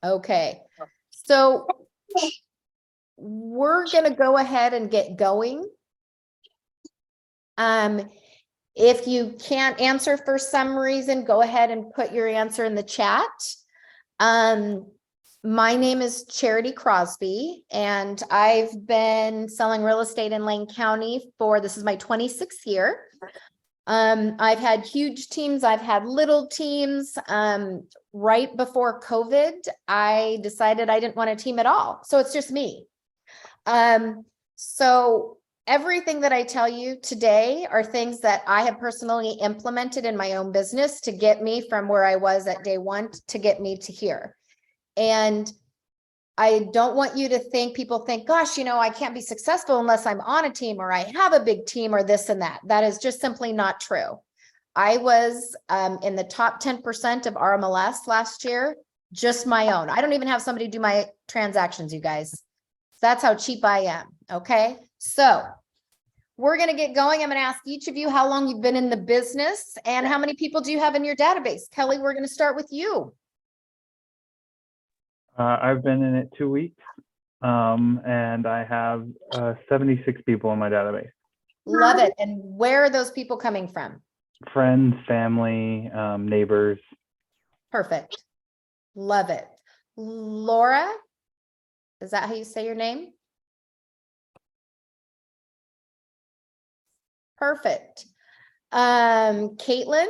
Okay, so we're gonna go ahead and get going. If you can't answer for some reason, go ahead and put your answer in the chat. My name is Charity Crosby, and I've been selling real estate in Lane County this is my 26th year. I've had huge teams, I've had little teams. Right before COVID, I decided I didn't want a team at all. So it's just me. So everything that I tell you today are things that I have personally implemented in my own business to get me from where I was at day one to get me to here. And I don't want you to think, people think, gosh, I can't be successful unless I'm on a team or I have a big team or this and that. That is just simply not true. I was in the top 10% of RMLS last year, just my own. I don't even have somebody do my transactions, you guys. That's how cheap I am. Okay. So we're going to get going. I'm going to ask each of you how long you've been in the business and how many people do you have in your database? Kelly, we're going to start with you. I've been in it 2 weeks, and I have 76 people in my database. Love it. And where are those people coming from? Friends, family, neighbors. Perfect. Love it. Laura, is that how you say your name? Perfect. Caitlin.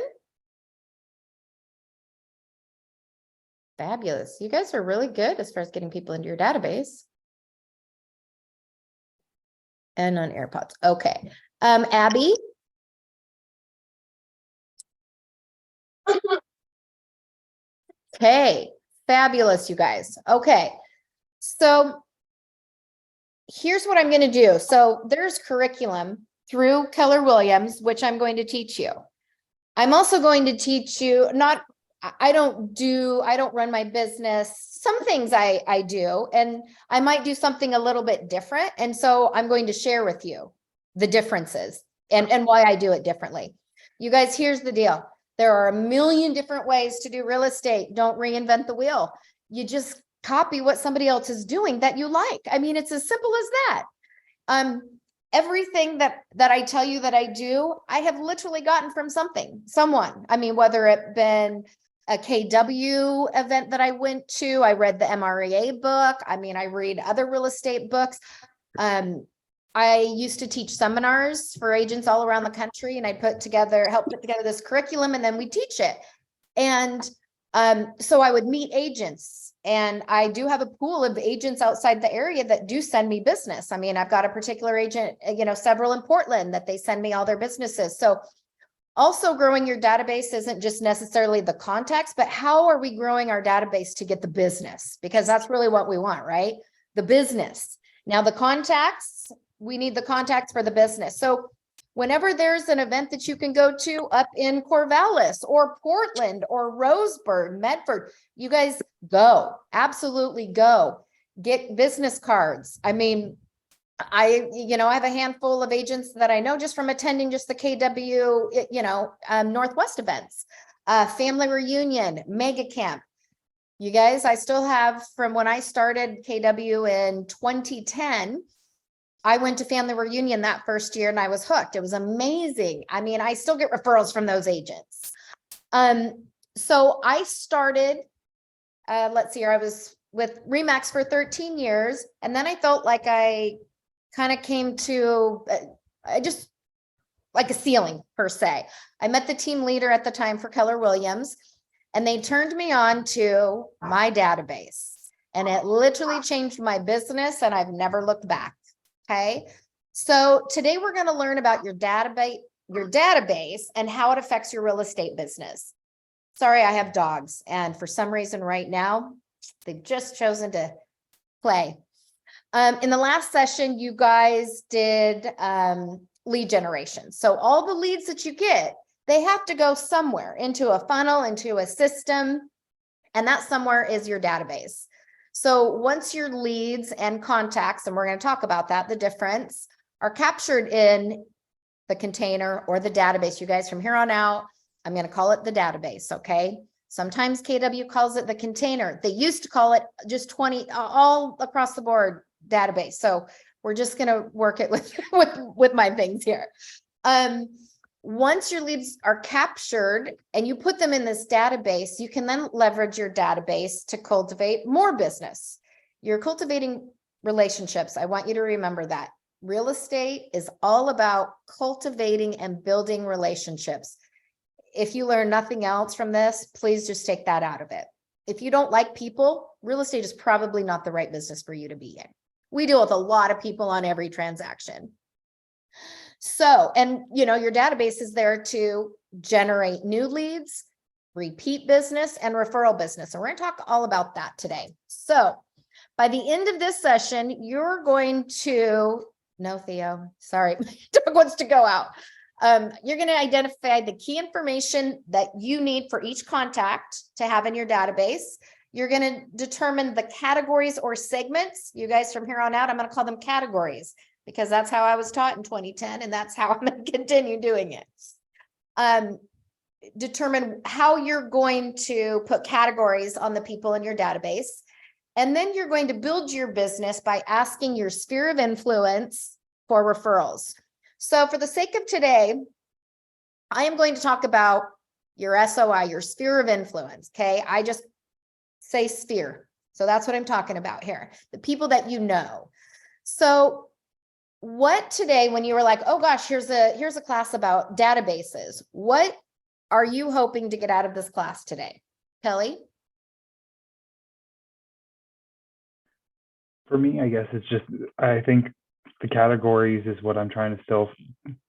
Fabulous. You guys are really good as far as getting people into your database. And on AirPods. Okay. Abby. Okay. Fabulous, you guys. Okay. So here's what I'm going to do. So there's curriculum through Keller Williams, which I'm going to teach you. I'm also going to teach you, I don't run my business. Some things I do, and I might do something a little bit different. And so I'm going to share with you the differences and why I do it differently. You guys, here's the deal. There are a million different ways to do real estate. Don't reinvent the wheel. You just copy what somebody else is doing that you like. I mean, it's as simple as that. Everything that I tell you that I do, I have literally gotten from someone. I mean, whether it been a KW event that I went to, I read the MREA book. I mean, I read other real estate books. I used to teach seminars for agents all around the country, and I help put together this curriculum, and then we teach it. And so I would meet agents, and I do have a pool of agents outside the area that do send me business. I mean, I've got a particular agent, several in Portland that they send me all their businesses. So also growing your database isn't just necessarily the contacts, but how are we growing our database to get the business? Because that's really what we want, right? The business. Now the contacts, we need the contacts for the business. So whenever there's an event that you can go to up in Corvallis or Portland or Roseburg, Medford, you guys go, absolutely go. Get business cards. I mean, I have a handful of agents that I know just from attending just the KW, Northwest events, family reunion, mega camp. You guys, I still have from when I started KW in 2010, I went to family reunion that first year and I was hooked. It was amazing. I mean, I still get referrals from those agents. So I started, let's see here, I was with Remax for 13 years. And then I felt like I kind of came to, I just like a ceiling per se. I met the team leader at the time for Keller Williams, and they turned me on to my database, and it literally changed my business, and I've never looked back. Okay. So today we're going to learn about your database and how it affects your real estate business. Sorry, I have dogs, and for some reason right now, they've just chosen to play. In the last session, you guys did lead generation. So all the leads that you get, they have to go somewhere, into a funnel, into a system, and that somewhere is your database. So once your leads and contacts, and we're going to talk about that, the difference, are captured in the container or the database, you guys, from here on out, I'm going to call it the database. Okay. Sometimes KW calls it the container. They used to call it just 20 all across the board database. So we're just going to work it with, with my things here. Once your leads are captured and you put them in this database, you can then leverage your database to cultivate more business. You're cultivating relationships. I want you to remember that. Real estate is all about cultivating and building relationships. If you learn nothing else from this, please just take that out of it. If you don't like people, real estate is probably not the right business for you to be in. We deal with a lot of people on every transaction. So, and you know, your database is there to generate new leads, repeat business, and referral business. And we're going to talk all about that today. So by the end of this session, you're going to, no, Theo, sorry, dog wants to go out. You're going to identify the key information that you need for each contact to have in your database. You're going to determine the categories or segments. You guys, from here on out, I'm going to call them categories because that's how I was taught in 2010, and that's how I'm going to continue doing it. Determine how you're going to put categories on the people in your database. And then you're going to build your business by asking your sphere of influence for referrals. So for the sake of today, I am going to talk about your SOI, your sphere of influence. Okay. I just say sphere. So that's what I'm talking about here. The people that you know. So what today, when you were like, oh gosh, here's a class about databases. What are you hoping to get out of this class today? Kelly? For me, I guess it's just, I think the categories is what I'm trying to still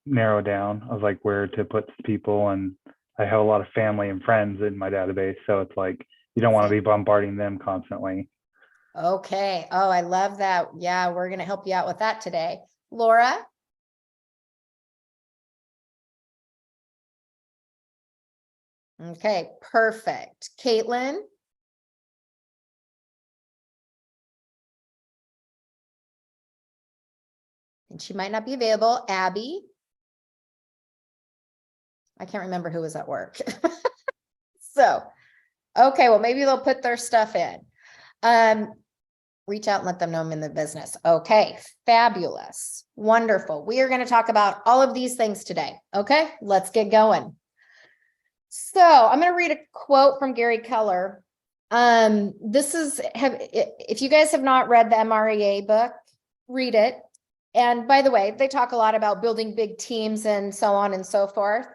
narrow down of like where to put people. And I have a lot of family and friends in my database. So it's like, you don't want to be bombarding them constantly. Okay. Oh, I love that. Yeah, we're going to help you out with that today. Laura? Okay, perfect. Caitlin? And she might not be available. Abby? I can't remember who was at work. So, okay, well, maybe they'll put their stuff in. Reach out and let them know I'm in the business. Okay, fabulous. Wonderful. We are going to talk about all of these things today. Okay, let's get going. So I'm going to read a quote from Gary Keller. If you guys have not read the MREA book, read it. And by the way, they talk a lot about building big teams and so on and so forth.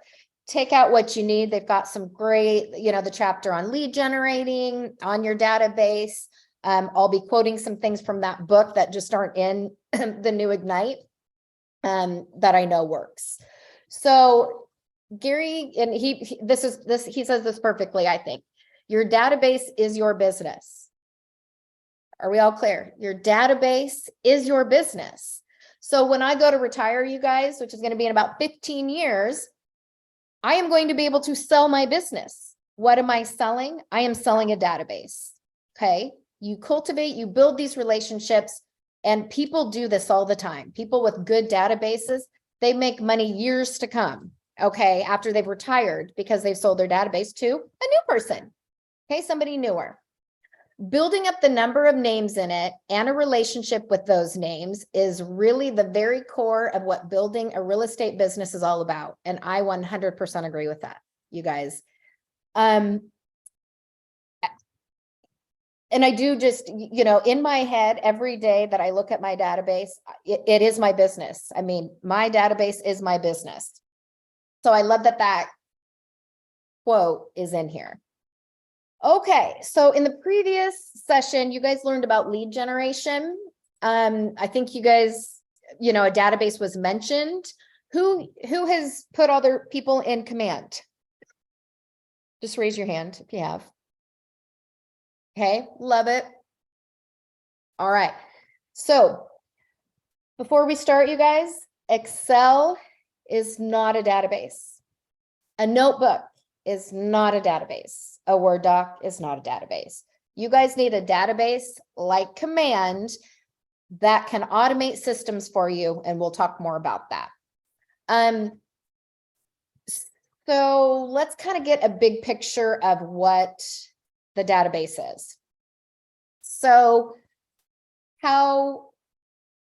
Take out what you need. They've got some great, the chapter on lead generating on your database. I'll be quoting some things from that book that just aren't in the new Ignite that I know works. So Gary, and he says this perfectly, I think. Your database is your business. Are we all clear? Your database is your business. So when I go to retire, you guys, which is going to be in about 15 years, I am going to be able to sell my business. What am I selling? I am selling a database. Okay. You cultivate, you build these relationships, and people do this all the time. People with good databases, they make money years to come. Okay. After they've retired because they've sold their database to a new person. Okay. Somebody newer. Building up the number of names in it and a relationship with those names is really the very core of what building a real estate business is all about. And I 100% agree with that, you guys. And I do just, in my head, every day that I look at my database, it is my business. I mean, my database is my business. So I love that quote is in here. Okay, so in the previous session, you guys learned about lead generation. I think you guys, a database was mentioned. Who has put other people in command? Just raise your hand if you have. Okay, love it. All right, so before we start, you guys, Excel is not a database. A notebook is not a database. A Word doc is not a database. You guys need a database like Command that can automate systems for you, and we'll talk more about that. So let's kind of get a big picture of what the database is. So how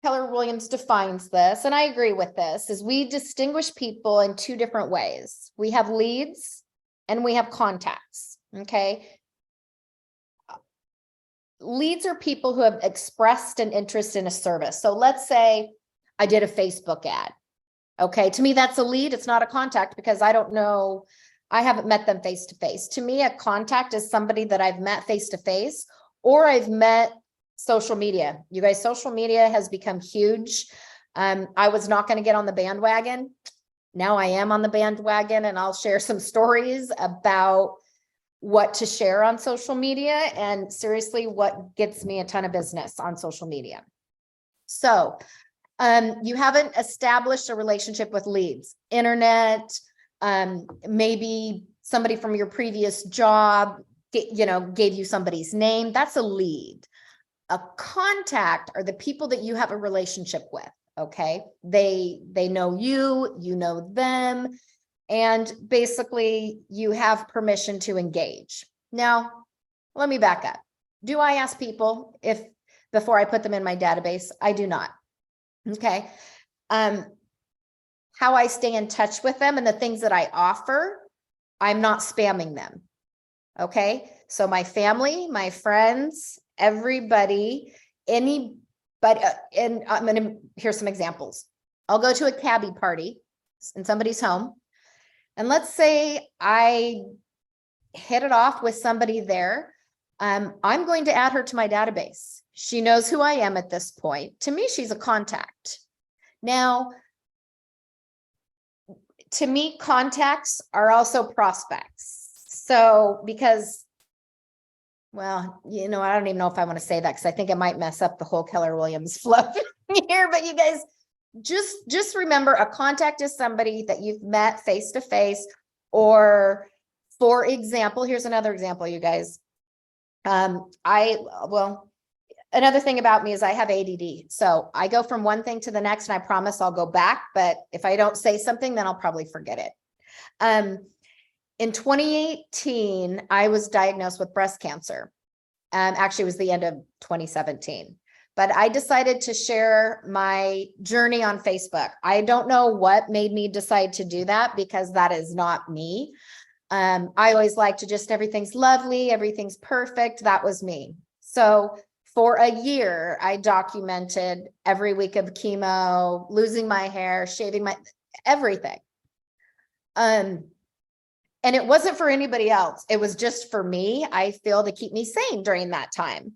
Keller Williams defines this, and I agree with this, is we distinguish people in two different ways. We have leads and we have contacts, okay? Leads are people who have expressed an interest in a service. So let's say I did a Facebook ad. Okay, to me, that's a lead. It's not a contact because I don't know, I haven't met them face to face. To me, a contact is somebody that I've met face to face or I've met social media. You guys, social media has become huge. I was not going to get on the bandwagon. Now I am on the bandwagon, and I'll share some stories about what to share on social media and seriously what gets me a ton of business on social media. So you haven't established a relationship with leads, internet, maybe somebody from your previous job, gave you somebody's name. That's a lead. A contact are the people that you have a relationship with. Okay. They know you, you know them, and basically you have permission to engage. Now, let me back up. Do I ask people before I put them in my database? I do not. Okay. How I stay in touch with them and the things that I offer, I'm not spamming them. Okay. So my family, my friends, everybody, anybody, and I'm going to, here's some examples. I'll go to a cabbie party in somebody's home. And let's say I hit it off with somebody there. I'm going to add her to my database. She knows who I am at this point. To me, she's a contact. Now, to me, contacts are also prospects. So because, well, I don't even know if I want to say that because I think it might mess up the whole Keller Williams flow here, but you guys just remember, a contact is somebody that you've met face to face, or for example, here's another example, you guys. Another thing about me is I have ADD. So I go from one thing to the next, and I promise I'll go back. But if I don't say something, then I'll probably forget it. In 2018, I was diagnosed with breast cancer. Actually, it was the end of 2017. But I decided to share my journey on Facebook. I don't know what made me decide to do that because that is not me. I always like to just, everything's lovely, everything's perfect. That was me. So for a year, I documented every week of chemo, losing my hair, shaving everything. And it wasn't for anybody else. It was just for me, I feel, to keep me sane during that time.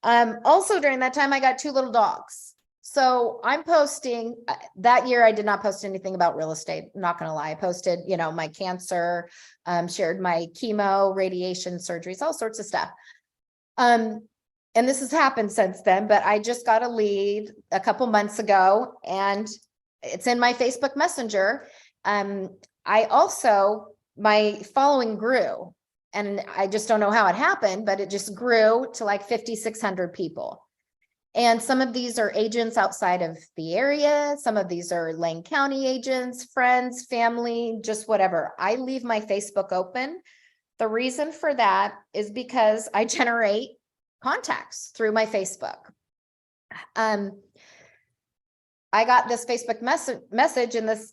Also during that time, I got 2 little dogs. So I'm posting that year. I did not post anything about real estate. I'm not going to lie. I posted, my cancer, shared my chemo, radiation, surgeries, all sorts of stuff. And this has happened since then, but I just got a lead a couple months ago, and it's in my Facebook Messenger. My following grew, and I just don't know how it happened, but it just grew to like 5,600 people. And some of these are agents outside of the area. Some of these are Lane County agents, friends, family, just whatever. I leave my Facebook open. The reason for that is because I generate contacts through my Facebook. I got this Facebook message, and this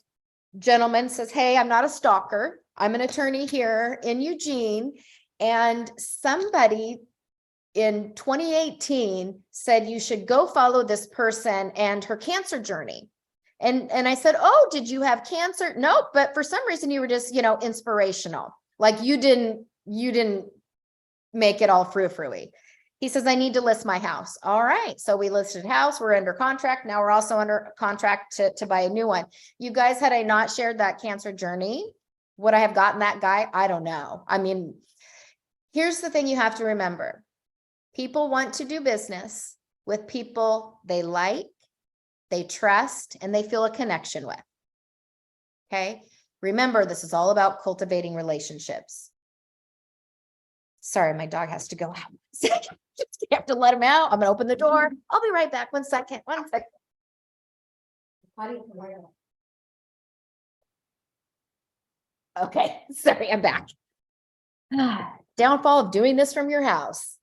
gentleman says, "Hey, I'm not a stalker. I'm an attorney here in Eugene, and somebody in 2018 said you should go follow this person and her cancer journey." And I said, "Oh, did you have cancer?" "Nope, but for some reason you were just, inspirational. Like you didn't make it all frou-frou-y." He says, "I need to list my house." All right. So we listed house. We're under contract. Now we're also under contract to buy a new one. You guys, had I not shared that cancer journey, would I have gotten that guy? I don't know. I mean, here's the thing you have to remember. People want to do business with people they like, they trust, and they feel a connection with. Okay. Remember, this is all about cultivating relationships. Sorry, my dog has to go out. You have to let him out. I'm going to open the door. I'll be right back. 1 second. 1 second. Okay, sorry, I'm back. Downfall of doing this from your house.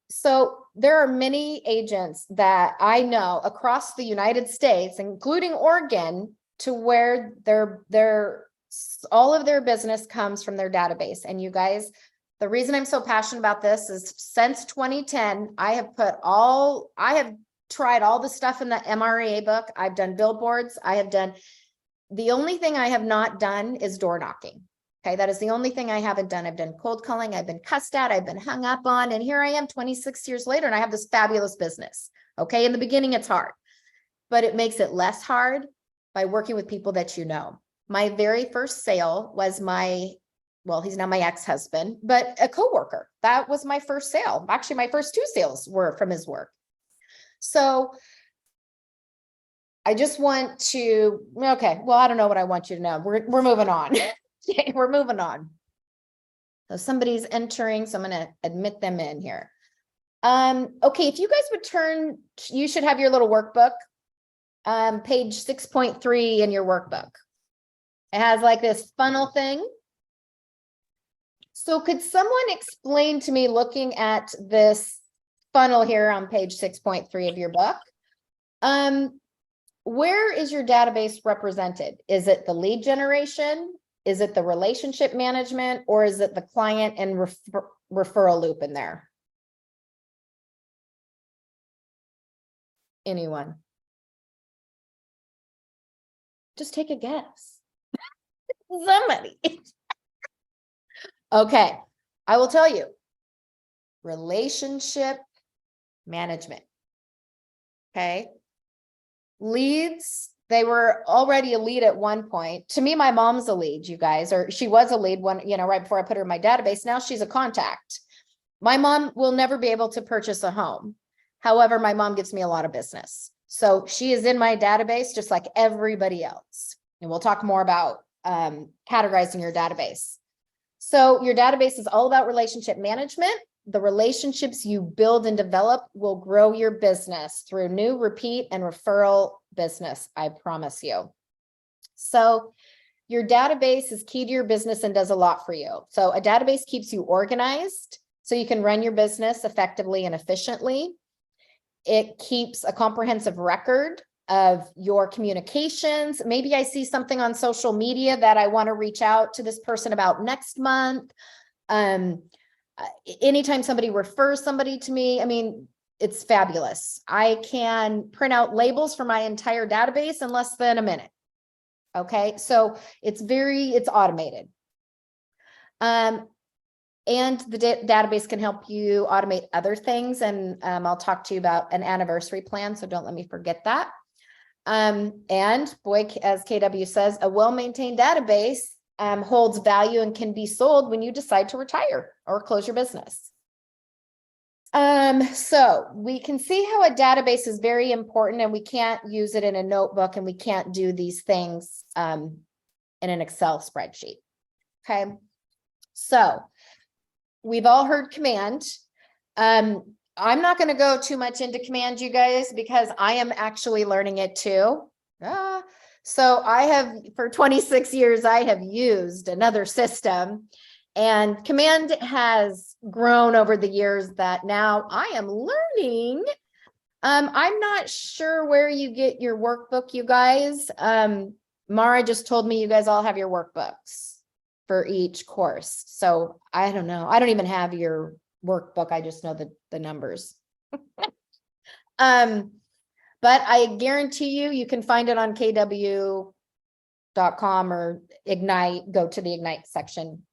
So there are many agents that I know across the United States, including Oregon, to where all of their business comes from their database. And you guys, the reason I'm so passionate about this is since 2010, I have tried all the stuff in the MRA book. I've done billboards. The only thing I have not done is door knocking. Okay, that is the only thing I haven't done. I've done cold calling. I've been cussed at. I've been hung up on. And here I am 26 years later, and I have this fabulous business. Okay, in the beginning, it's hard, but it makes it less hard by working with people that you know. My very first sale was he's now my ex-husband, but a coworker. That was my first sale. Actually, my first 2 sales were from his work. So I just want to, okay, well, I don't know what I want you to know. We're moving on. Okay, we're moving on. So somebody's entering, so I'm going to admit them in here. Okay, if you guys would turn, you should have your little workbook, page 6.3 in your workbook. It has like this funnel thing. So could someone explain to me, looking at this funnel here on page 6.3 of your book, where is your database represented? Is it the lead generation? Is it the relationship management, or is it the client and referral loop in there? Anyone? Just take a guess. Somebody. Okay, I will tell you. Relationship management. Okay. Leads, they were already a lead at one point. To me, my mom's a lead, you guys, or she was a lead right before I put her in my database. Now she's a contact. My mom will never be able to purchase a home. However, my mom gives me a lot of business. So she is in my database just like everybody else. And we'll talk more about categorizing your database. So your database is all about relationship management. The relationships you build and develop will grow your business through new, repeat, and referral business, I promise you. So your database is key to your business and does a lot for you. So a database keeps you organized so you can run your business effectively and efficiently. It keeps a comprehensive record of your communications. Maybe I see something on social media that I want to reach out to this person about next month. Anytime somebody refers somebody to me, I mean, it's fabulous. I can print out labels for my entire database in less than a minute. Okay, so it's automated. And the database can help you automate other things. And I'll talk to you about an anniversary plan, so don't let me forget that. And boy, as KW says, a well-maintained database holds value and can be sold when you decide to retire or close your business. So we can see how a database is very important, and we can't use it in a notebook, and we can't do these things in an Excel spreadsheet. Okay, so we've all heard command. I'm not going to go too much into command, you guys, because I am actually learning it too. So for 26 years, I have used another system, and command has grown over the years that now I am learning. I'm not sure where you get your workbook, you guys. Mara just told me you guys all have your workbooks for each course. So I don't know. I don't even have your workbook. I just know the numbers. But I guarantee you can find it on kw.com or Ignite, go to the Ignite section.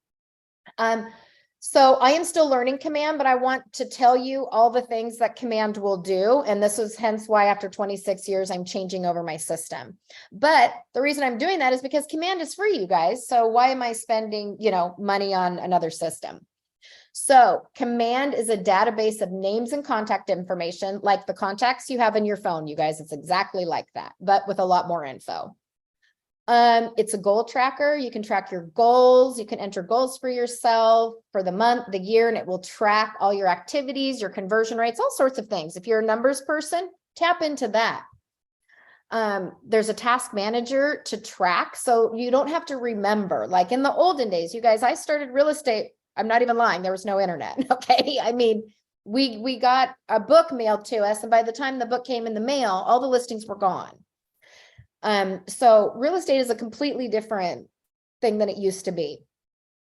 So I am still learning command, but I want to tell you all the things that command will do. And this is hence why after 26 years, I'm changing over my system. But the reason I'm doing that is because command is free, you guys. So why am I spending, money on another system? So command is a database of names and contact information, like the contacts you have in your phone, you guys. It's exactly like that, but with a lot more info. It's a goal tracker. You can track your goals. You can enter goals for yourself for the month, the year, and it will track all your activities, your conversion rates, all sorts of things. If you're a numbers person, tap into that. There's a task manager to track. So you don't have to remember, like in the olden days, you guys, I started real estate. I'm not even lying. There was no internet. Okay. I mean, we got a book mailed to us. And by the time the book came in the mail, all the listings were gone. So real estate is a completely different thing than it used to be.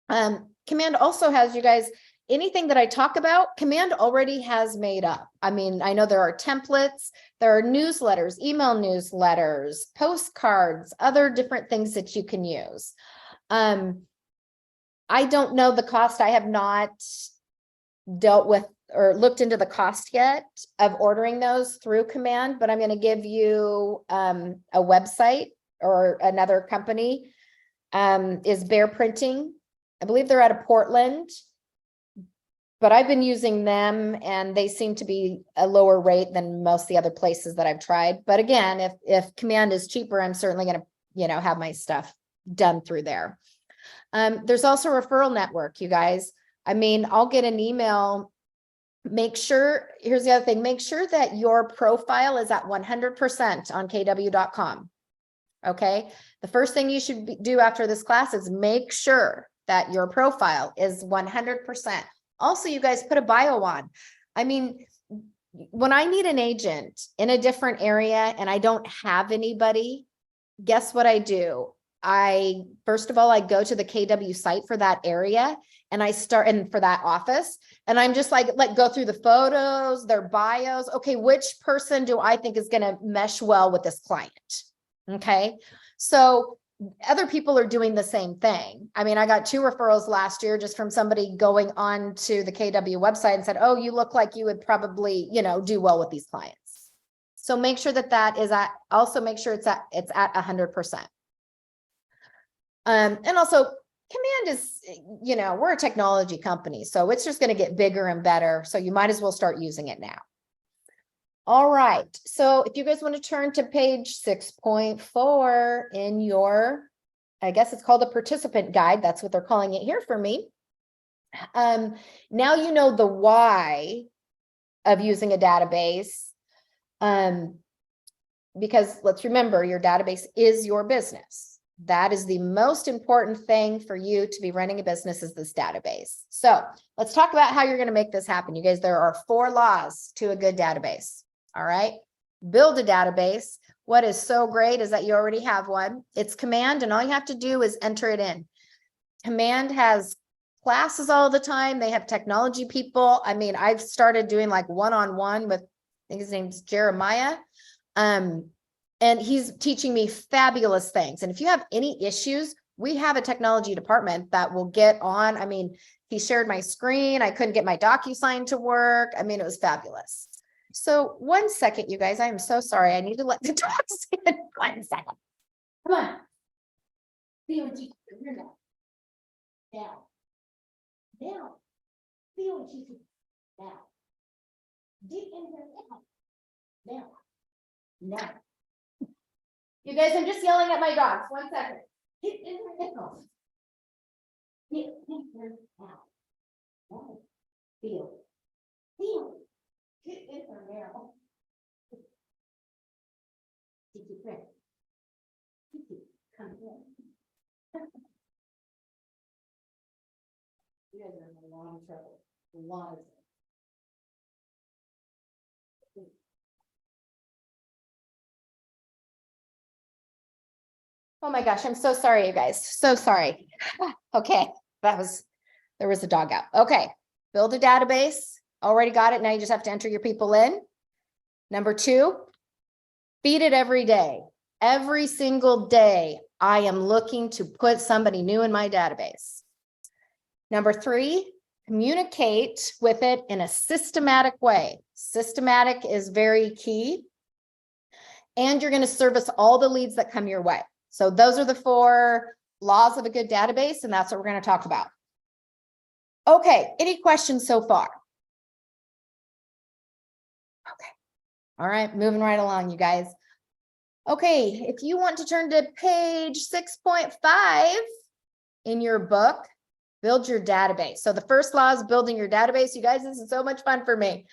Command also has, you guys, anything that I talk about, Command already has made up. I mean, I know there are templates, there are newsletters, email newsletters, postcards, other different things that you can use. I don't know the cost. I have not dealt with or looked into the cost yet of ordering those through Command, but I'm going to give you a website or another company is Bear Printing. I believe they're out of Portland, but I've been using them and they seem to be a lower rate than most of the other places that I've tried. But again, if Command is cheaper, I'm certainly going to, have my stuff done through there. There's also a referral network, you guys. I mean, I'll get an email. Make sure, here's the other thing, make sure that your profile is at 100% on kw.com. Okay. The first thing you should do after this class is make sure that your profile is 100%. Also, you guys put a bio on. I mean, when I need an agent in a different area and I don't have anybody, guess what I do? First of all, I go to the KW site for that area and I start in for that office. And I'm just like go through the photos, their bios. Okay, which person do I think is going to mesh well with this client? Okay. So other people are doing the same thing. I mean, I got 2 referrals last year just from somebody going on to the KW website and said, oh, you look like you would probably, do well with these clients. So make sure that is at, also make sure it's at 100%. And also Command is, we're a technology company, so it's just going to get bigger and better. So you might as well start using it now. All right. So if you guys want to turn to page 6.4 in your, I guess it's called a participant guide. That's what they're calling it here for me. Now you know the why of using a database. Because let's remember, your database is your business. That is the most important thing for you to be running a business, is this database. So let's talk about how you're going to make this happen. You guys, there are 4 laws to a good database. All right. Build a database. What is so great is that you already have one. It's Command, and all you have to do is enter it in. Command has classes all the time. They have technology people. I mean, I've started doing like one-on-one with, I think his name's Jeremiah. And he's teaching me fabulous things. And if you have any issues, we have a technology department that will get on. I mean, he shared my screen. I couldn't get my DocuSign to work. I mean, it was fabulous. So 1 second, you guys, I am so sorry. I need to let the dogs in. 1 second. Come on. Feel what you can hear now. Down. Down. Feel what you can down. Deep in here. Down. Now. Now. You guys, I'm just yelling at my dogs. 1 second. Get in her nipples. Get in her now. Now. Feel. Feel. Get in her now. Kiki, Fred. Kiki, come here. You guys are in a lot of trouble. A lot of it. Oh my gosh, I'm so sorry, you guys. So sorry. Okay, there was a dog out. Okay, build a database. Already got it. Now you just have to enter your people in. Number 2, feed it every day. Every single day, I am looking to put somebody new in my database. Number 3, communicate with it in a systematic way. Systematic is very key. And you're going to service all the leads that come your way. So those are the 4 laws of a good database, and that's what we're going to talk about. Okay, any questions so far? Okay. All right, moving right along, you guys. Okay, if you want to turn to page 6.5 in your book, build your database. So the first law is building your database. You guys, this is so much fun for me.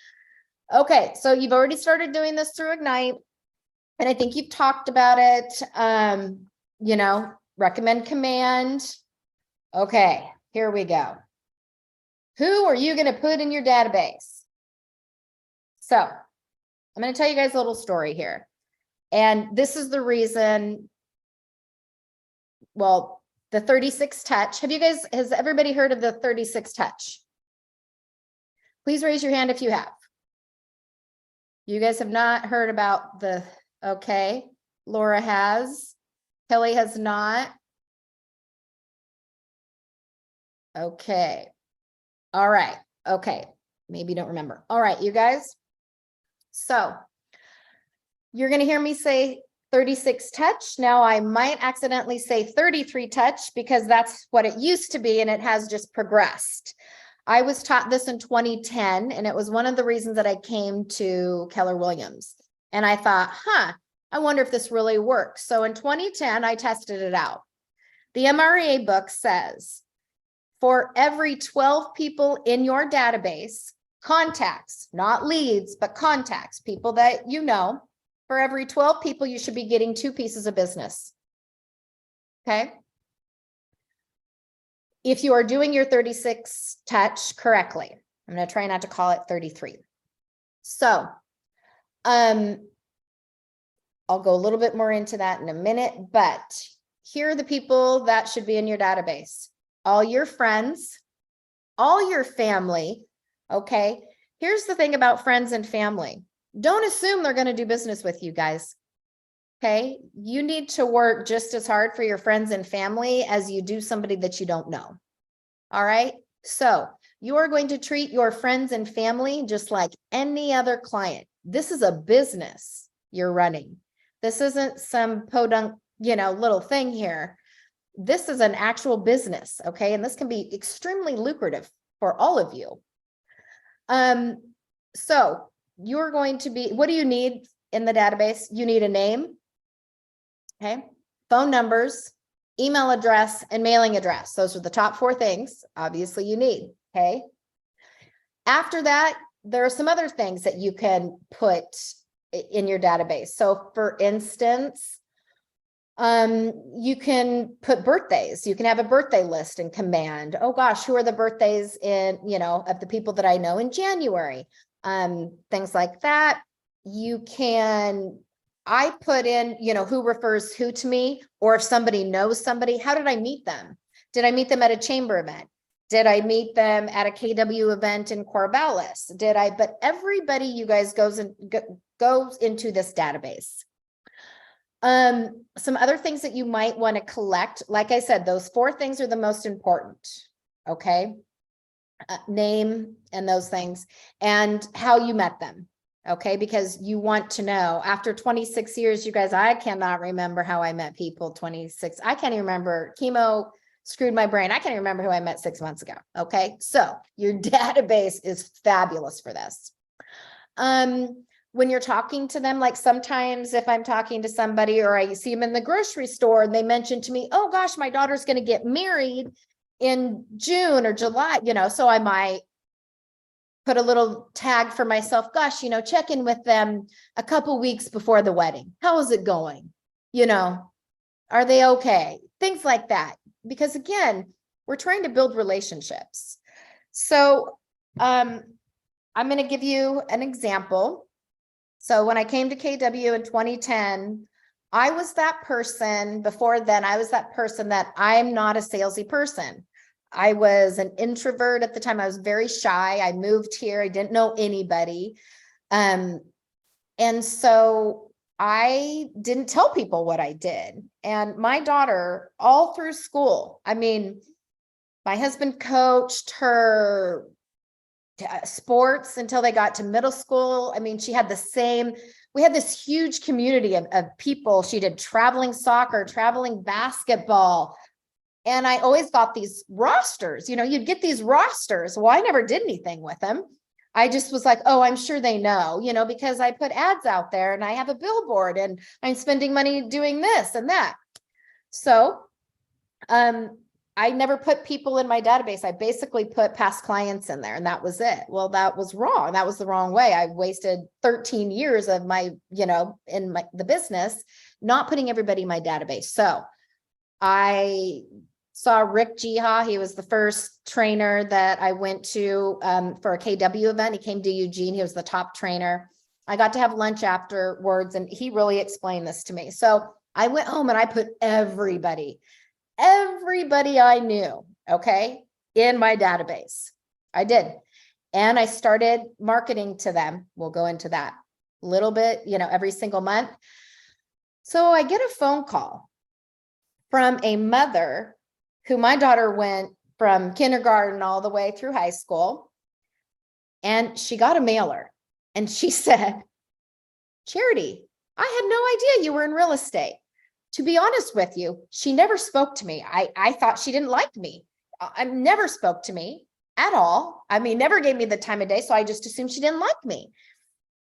Okay, so you've already started doing this through Ignite. And I think you've talked about it. You know, recommend command. Okay, here we go. Who are you going to put in your database? So I'm going to tell you guys a little story here. And this is the reason, well, the 36 touch. Has everybody heard of the 36 touch? Please raise your hand if you have. You guys have not heard about the, okay. Laura has. Kelly has not. Okay. All right. Okay. Maybe you don't remember. All right, you guys. So you're going to hear me say 36 touch. Now I might accidentally say 33 touch because that's what it used to be and it has just progressed. I was taught this in 2010 and it was one of the reasons that I came to Keller Williams. And I thought, I wonder if this really works. So in 2010, I tested it out. The MREA book says, for every 12 people in your database, contacts, not leads, but contacts, people that you know, for every 12 people, you should be getting 2 pieces of business. Okay. If you are doing your 36 touch correctly, I'm going to try not to call it 33. So, I'll go a little bit more into that in a minute, but here are the people that should be in your database. All your friends, all your family. Okay. Here's the thing about friends and family. Don't assume they're going to do business with you guys. Okay. You need to work just as hard for your friends and family as you do somebody that you don't know. All right. So you are going to treat your friends and family just like any other client. This is a business you're running. This isn't some podunk, little thing here. This is an actual business. Okay. And this can be extremely lucrative for all of you. So you're going to be, what do you need in the database? You need a name. Okay. Phone numbers, email address, and mailing address. Those are the top 4 things obviously you need. Okay. After that, there are some other things that you can put in your database. So for instance, you can put birthdays. You can have a birthday list in command. Oh gosh, who are the birthdays of the people that I know in January? Things like that. You can, I put in, who refers who to me, or if somebody knows somebody, how did I meet them? Did I meet them at a chamber event? Did I meet them at a KW event in Corvallis? But everybody, you guys, goes into this database. Some other things that you might want to collect, like I said, those 4 things are the most important. Okay. Name and those things, and how you met them. Okay. Because you want to know after 26 years, you guys, I cannot remember how I met people 26. I can't even remember. Chemo screwed my brain. I can't even remember who I met 6 months ago. Okay. So your database is fabulous for this. When you're talking to them, like sometimes if I'm talking to somebody or I see them in the grocery store and they mention to me, oh gosh, my daughter's going to get married in June or July, so I might put a little tag for myself. Gosh, check in with them a couple weeks before the wedding. How is it going? Are they okay? Things like that. Because again, we're trying to build relationships. So, I'm going to give you an example. So when I came to KW in 2010, I was that person. Before then, I was that person that I'm not a salesy person. I was an introvert at the time. I was very shy. I moved here. I didn't know anybody. And so I didn't tell people what I did. And my daughter, all through school, my husband coached her sports until they got to middle school. She had we had this huge community of people. She did traveling soccer, traveling basketball. And I always got these rosters, you'd get these rosters. Well, I never did anything with them. I just was like, oh, I'm sure they know, because I put ads out there and I have a billboard and I'm spending money doing this and that. So, I never put people in my database. I basically put past clients in there and that was it. Well, that was wrong. That was the wrong way. I wasted 13 years of my, the business, not putting everybody in my database. So I saw Rick Jiha. He was the first trainer that I went to for a KW event. He came to Eugene. He was the top trainer. I got to have lunch afterwards and he really explained this to me. So I went home and I put everybody I knew, okay, in my database. I did. And I started marketing to them. We'll go into that a little bit, every single month. So I get a phone call from a mother who my daughter went from kindergarten all the way through high school. And she got a mailer and she said, Charity, I had no idea you were in real estate. To be honest with you, she never spoke to me. I thought she didn't like me. I never spoke to me at all. I mean, never gave me the time of day. So I just assumed she didn't like me.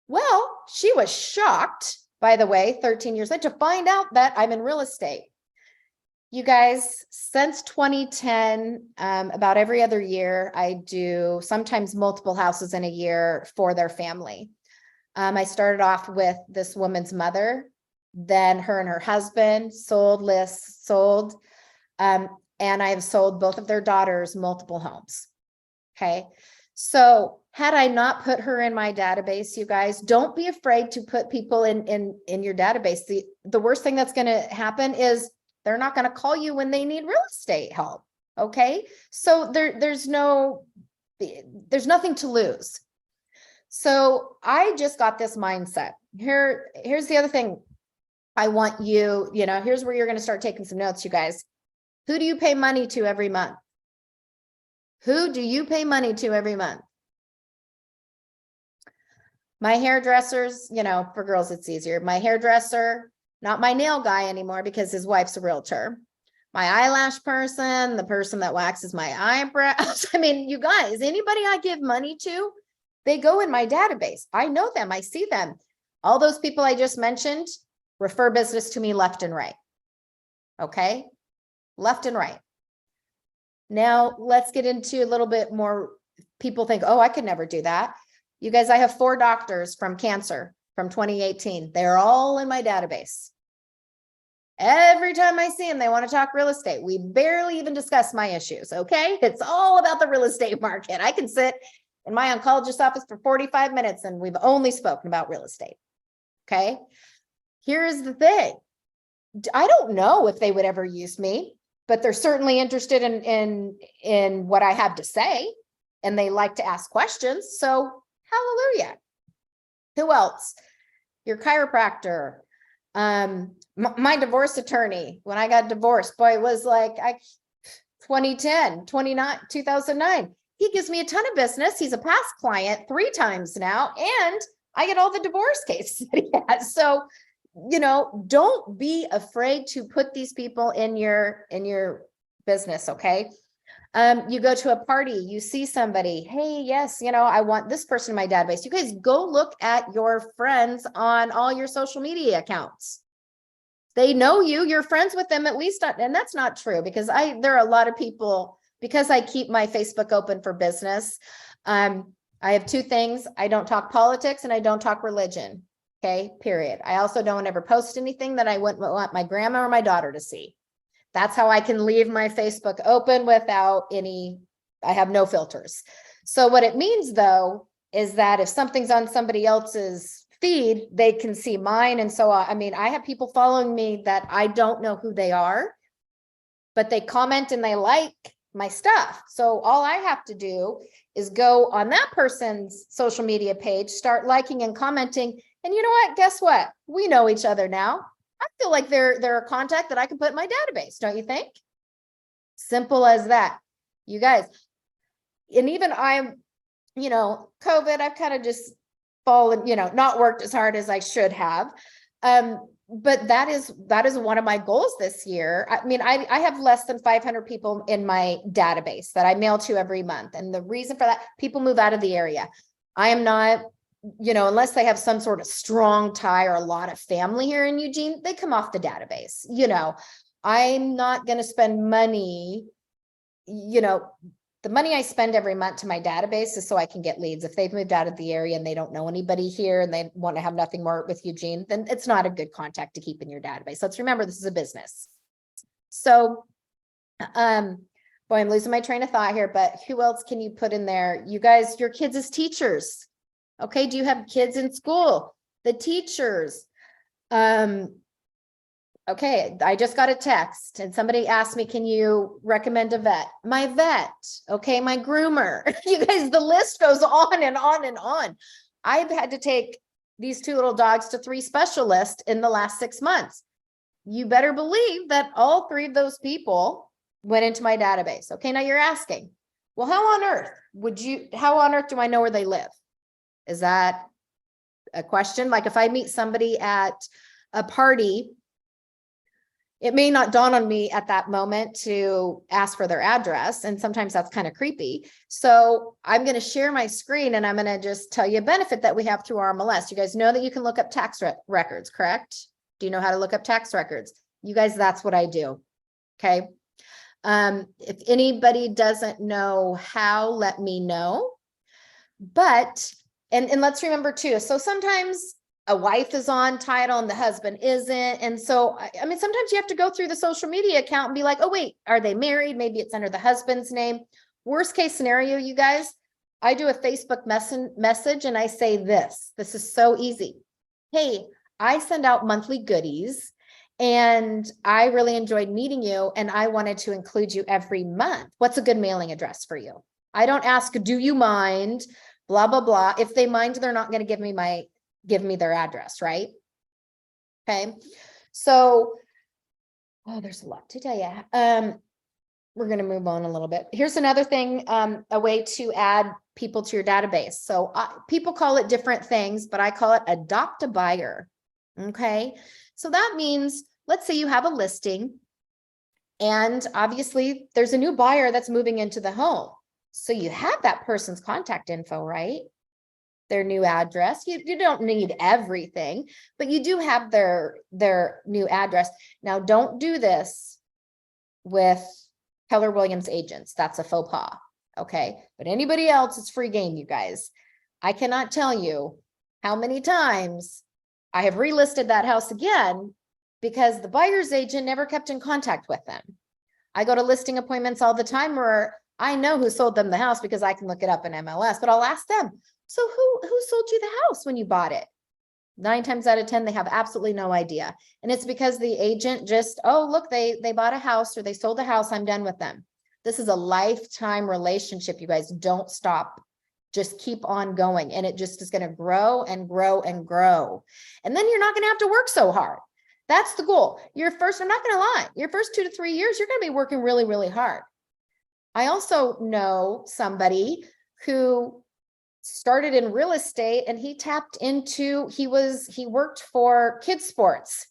Well, she was shocked, by the way, 13 years later, to find out that I'm in real estate. You guys, since 2010, about every other year, I do sometimes multiple houses in a year for their family. I started off with this woman's mother, then her and her husband sold lists, and I have sold both of their daughters multiple homes. Okay. So had I not put her in my database, you guys, don't be afraid to put people in your database. The worst thing that's going to happen is they're not going to call you when they need real estate help. Okay. So there's nothing to lose. So I just got this mindset. Here's the other thing. I want you, here's where you're going to start taking some notes, you guys. Who do you pay money to every month? Who do you pay money to every month? My hairdressers, for girls, it's easier. My hairdresser, not my nail guy anymore because his wife's a realtor. My eyelash person, the person that waxes my eyebrows. I mean, you guys, anybody I give money to, they go in my database. I know them. I see them. All those people I just mentioned refer business to me left and right. Okay. Left and right. Now let's get into a little bit more. People think, oh, I could never do that. You guys, I have 4 doctors from cancer from 2018. They're all in my database. Every time I see them, they want to talk real estate. We barely even discuss my issues. Okay. It's all about the real estate market. I can sit in my oncologist office for 45 minutes and we've only spoken about real estate. Okay. Here's the thing. I don't know if they would ever use me, but they're certainly interested in what I have to say and they like to ask questions. So hallelujah. Who else? Your chiropractor. My divorce attorney, when I got divorced, boy, it was like 2009. He gives me a ton of business. He's a past client 3 times now, and I get all the divorce cases that he has. So, don't be afraid to put these people in your business. Okay. You go to a party, you see somebody, hey, yes, I want this person in my database. You guys go look at your friends on all your social media accounts. They know you're friends with them at least. And that's not true because there are a lot of people, because I keep my Facebook open for business. I have 2 things. I don't talk politics and I don't talk religion. Okay, period. I also don't ever post anything that I wouldn't want my grandma or my daughter to see. That's how I can leave my Facebook open without I have no filters. So what it means though, is that if something's on somebody else's feed, they can see mine. And so, I have people following me that I don't know who they are, but they comment and they like my stuff. So all I have to do is go on that person's social media page, start liking and commenting. And you know what? Guess what? We know each other now. I feel like they're a contact that I can put in my database. Don't you think? Simple as that, you guys. And even COVID, I've kind of just fallen, not worked as hard as I should have. But that is one of my goals this year. I have less than 500 people in my database that I mail to every month. And the reason for that, people move out of the area. I am not, unless they have some sort of strong tie or a lot of family here in Eugene, they come off the database. I'm not going to spend money the money I spend every month to my database is so I can get leads. If they've moved out of the area and they don't know anybody here and they want to have nothing more with Eugene, then it's not a good contact to keep in your database. Let's remember, this is a business. So, boy, I'm losing my train of thought here, but who else can you put in there? You guys, your kids as teachers. Okay. Do you have kids in school? The teachers. Okay, I just got a text and somebody asked me, can you recommend a vet? My vet, okay, my groomer. You guys, the list goes on and on and on. I've had to take these 2 little dogs to 3 specialists in the last 6 months. You better believe that all 3 of those people went into my database. Okay, now you're asking, well, how on earth do I know where they live? Is that a question? Like if I meet somebody at a party, it may not dawn on me at that moment to ask for their address. And sometimes that's kind of creepy. So I'm going to share my screen and I'm going to just tell you a benefit that we have through RMLS. You guys know that you can look up tax records, correct? Do you know how to look up tax records? You guys, that's what I do. Okay. If anybody doesn't know how, let me know. But, and let's remember too, so sometimes a wife is on title and the husband isn't. And so, I mean, sometimes you have to go through the social media account and be like, oh, wait, are they married? Maybe it's under the husband's name. Worst case scenario, you guys, I do a Facebook message and I say this is so easy. Hey, I send out monthly goodies and I really enjoyed meeting you and I wanted to include you every month. What's a good mailing address for you? I don't ask, do you mind? Blah, blah, blah. If they mind, they're not going to give me their address, right? Okay. So, there's a lot to tell you. We're going to move on a little bit. Here's another thing, a way to add people to your database. So people call it different things, but I call it adopt a buyer. Okay. So that means, let's say you have a listing and obviously there's a new buyer that's moving into the home. So you have that person's contact info, right? Their new address. You don't need everything, but you do have their new address. Now, don't do this with Keller Williams agents. That's a faux pas. Okay. But anybody else, it's free game, you guys. I cannot tell you how many times I have relisted that house again because the buyer's agent never kept in contact with them. I go to listing appointments all the time where I know who sold them the house because I can look it up in MLS, but I'll ask them, so who sold you the house when you bought it? 9 times out of 10, they have absolutely no idea. And it's because the agent just, oh, look, they bought a house or they sold a house. I'm done with them. This is a lifetime relationship. You guys don't stop. Just keep on going. And it just is going to grow and grow and grow. And then you're not going to have to work so hard. That's the goal. I'm not going to lie, your first 2 to 3 years, you're going to be working really, really hard. I also know somebody who started in real estate and he worked for kids sports.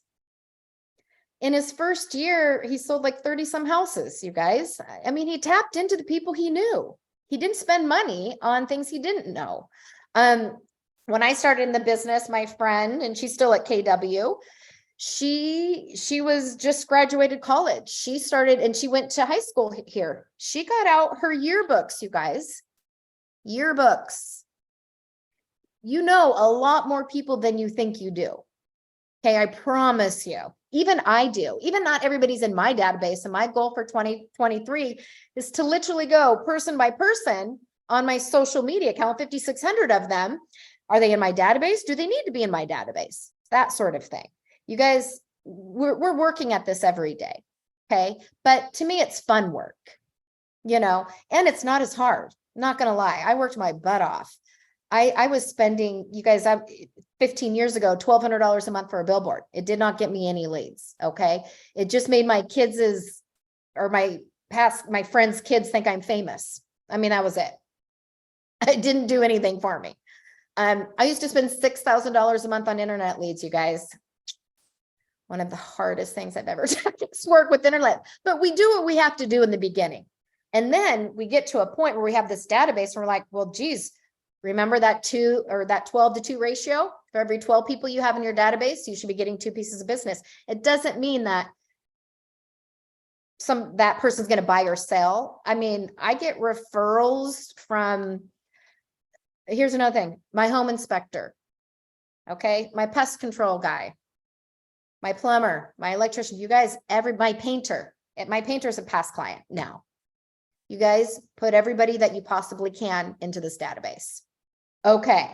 In his first year, he sold like 30 some houses, you guys. I mean, he tapped into the people he knew. He didn't spend money on things he didn't know. When I started in the business, my friend, and she's still at KW, she was just graduated college. She started and she went to high school here. She got out her yearbooks, you guys. Yearbooks. You know a lot more people than you think you do. Okay, I promise you. Even I do. Even not everybody's in my database. And my goal for 2023 is to literally go person by person on my social media account, 5,600 of them. Are they in my database? Do they need to be in my database? That sort of thing. You guys, we're working at this every day. Okay. But to me, it's fun work, and it's not as hard. I'm not going to lie. I worked my butt off. I was spending, you guys, 15 years ago, $1,200 a month for a billboard. It did not get me any leads. Okay. It just made my my friends' kids think I'm famous. I mean, that was it. It didn't do anything for me. I used to spend $6,000 a month on internet leads, you guys. One of the hardest things I've ever done is work with internet, but we do what we have to do in the beginning. And then we get to a point where we have this database and we're like, well, geez, remember that 12 to 2 ratio? For every 12 people you have in your database, you should be getting 2 pieces of business. It doesn't mean that that person's going to buy or sell. I mean, I get referrals from, here's another thing, my home inspector. Okay. My pest control guy, my plumber, my electrician, you guys, my painter. My painter's a past client now. You guys put everybody that you possibly can into this database. Okay.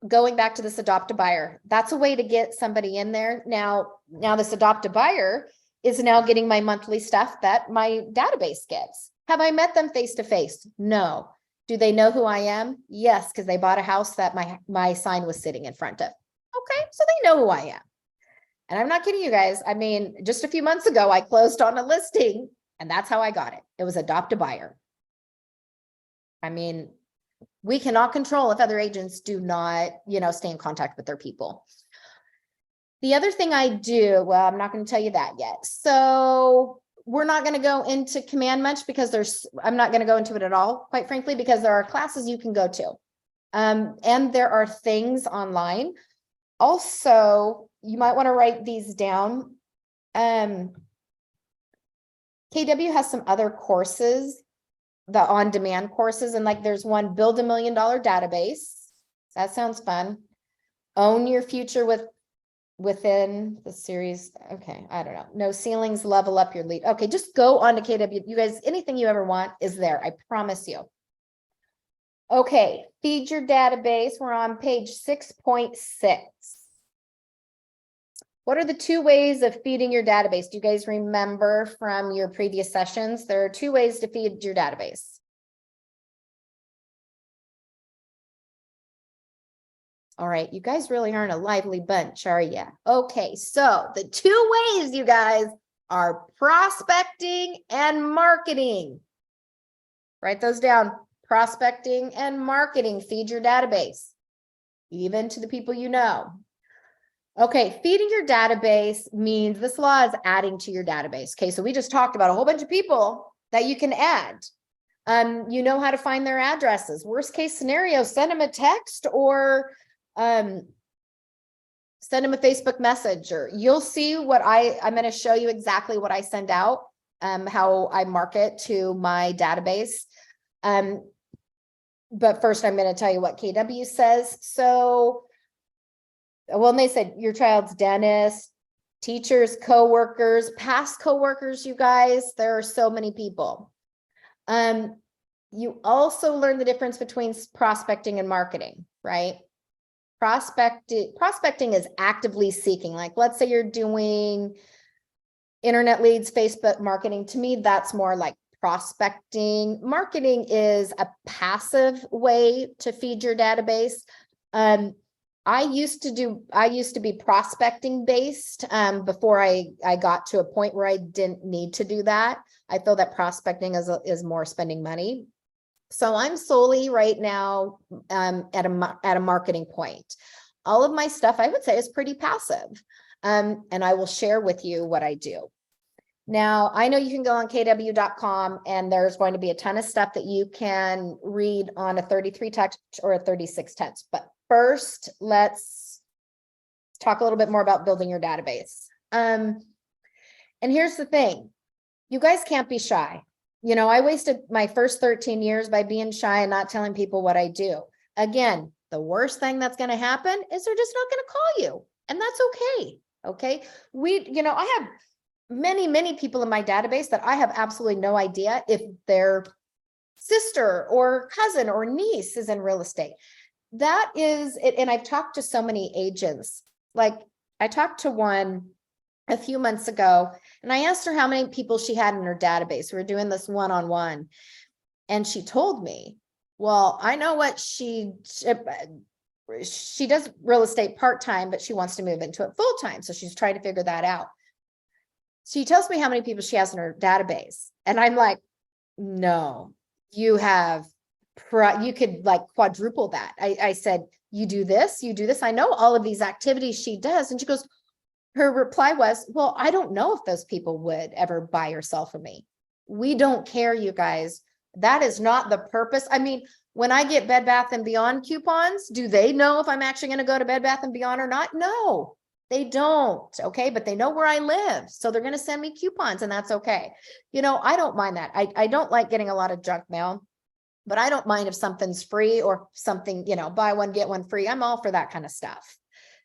Going back to this adopt a buyer, that's a way to get somebody in there. Now this adopt a buyer is now getting my monthly stuff that my database gets. Have I met them face to face? No. Do they know who I am? Yes, because they bought a house that my sign was sitting in front of. Okay, so they know who I am. And I'm not kidding you guys. I mean, just a few months ago, I closed on a listing and that's how I got it. It was adopt a buyer. I mean, we cannot control if other agents do not, stay in contact with their people. The other thing I do, well, I'm not going to tell you that yet. So we're not going to go into command much because I'm not going to go into it at all, quite frankly, because there are classes you can go to. And there are things online. Also, you might want to write these down. KW has some other courses, the on-demand courses, and like there's one, Build $1 Million Database. That sounds fun. Own Your Future within the series. Okay, I don't know. No Ceilings, Level Up Your Lead. Okay, just go on to KW. You guys, anything you ever want is there. I promise you. Okay, feed your database. We're on page 6.6. What are the 2 ways of feeding your database? Do you guys remember from your previous sessions? There are 2 ways to feed your database. All right, you guys really aren't a lively bunch, are you? Okay, so the 2 ways, you guys, are prospecting and marketing. Write those down. Prospecting and marketing. Feed your database, even to the people you know. Okay, feeding your database means this law is adding to your database. Okay, so we just talked about a whole bunch of people that you can add. You know how to find their addresses. Worst case scenario, send them a text or send them a Facebook message, or you'll see what I'm going to show you exactly what I send out, how I market to my database. But first I'm going to tell you what KW says. So, well, and they said your child's dentist, teachers, coworkers, past coworkers, you guys, there are so many people. You also learn the difference between prospecting and marketing, right? Prospecting is actively seeking. Like, let's say you're doing internet leads, Facebook marketing. To me, that's more like prospecting. Marketing is a passive way to feed your database. I used to be prospecting based before I got to a point where I didn't need to do that. I feel that prospecting is more spending money. So I'm solely right now at a marketing point. All of my stuff, I would say, is pretty passive. And I will share with you what I do. Now, I know you can go on kw.com and there's going to be a ton of stuff that you can read on a 33 touch or a 36 touch. But first, let's talk a little bit more about building your database. And here's the thing. You guys can't be shy. I wasted my first 13 years by being shy and not telling people what I do. Again, the worst thing that's going to happen is they're just not going to call you. And that's okay. Okay. I have many people in my database that I have absolutely no idea if their sister or cousin or niece is in real estate. That is it. And I've talked to so many agents. Like, I talked to one a few months ago and I asked her how many people she had in her database. We were doing this one-on-one and she told me, well, I know what she does real estate part-time, but she wants to move into it full-time. So she's trying to figure that out. She tells me how many people she has in her database. And I'm like, no, you could like quadruple that. I said, you do this. I know all of these activities she does. And she goes, her reply was, well, I don't know if those people would ever buy or sell from me. We don't care, you guys. That is not the purpose. I mean, when I get Bed Bath & Beyond coupons, do they know if I'm actually going to go to Bed Bath & Beyond or not? No. They don't, okay, but they know where I live, so they're going to send me coupons, and that's okay. You know, I don't mind that. I don't like getting a lot of junk mail, but I don't mind if something's free or something, you know, buy one, get one free. I'm all for that kind of stuff.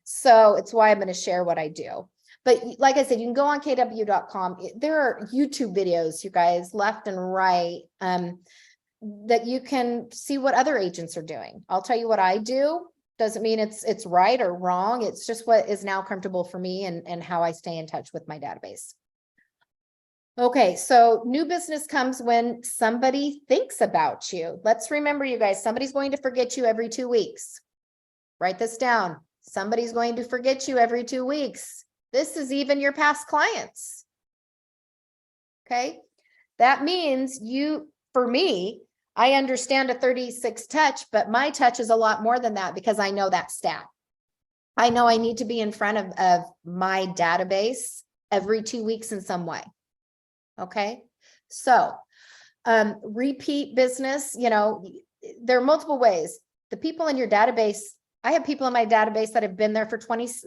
So it's why I'm going to share what I do. But like I said, you can go on kw.com. There are YouTube videos, you guys, left and right, that you can see what other agents are doing. I'll tell you what I do. Doesn't mean it's right or wrong. It's just what is now comfortable for me and how I stay in touch with my database. Okay, so new business comes when somebody thinks about you. Let's remember, you guys, somebody's going to forget you every 2 weeks. Write this down. Somebody's going to forget you every 2 weeks. This is even your past clients. Okay, that means for me, I understand a 36 touch, but my touch is a lot more than that because I know that stat. I know I need to be in front of my database every 2 weeks in some way. Okay, so repeat business, you know, there are multiple ways. The people in your database, I have people in my database that have been there for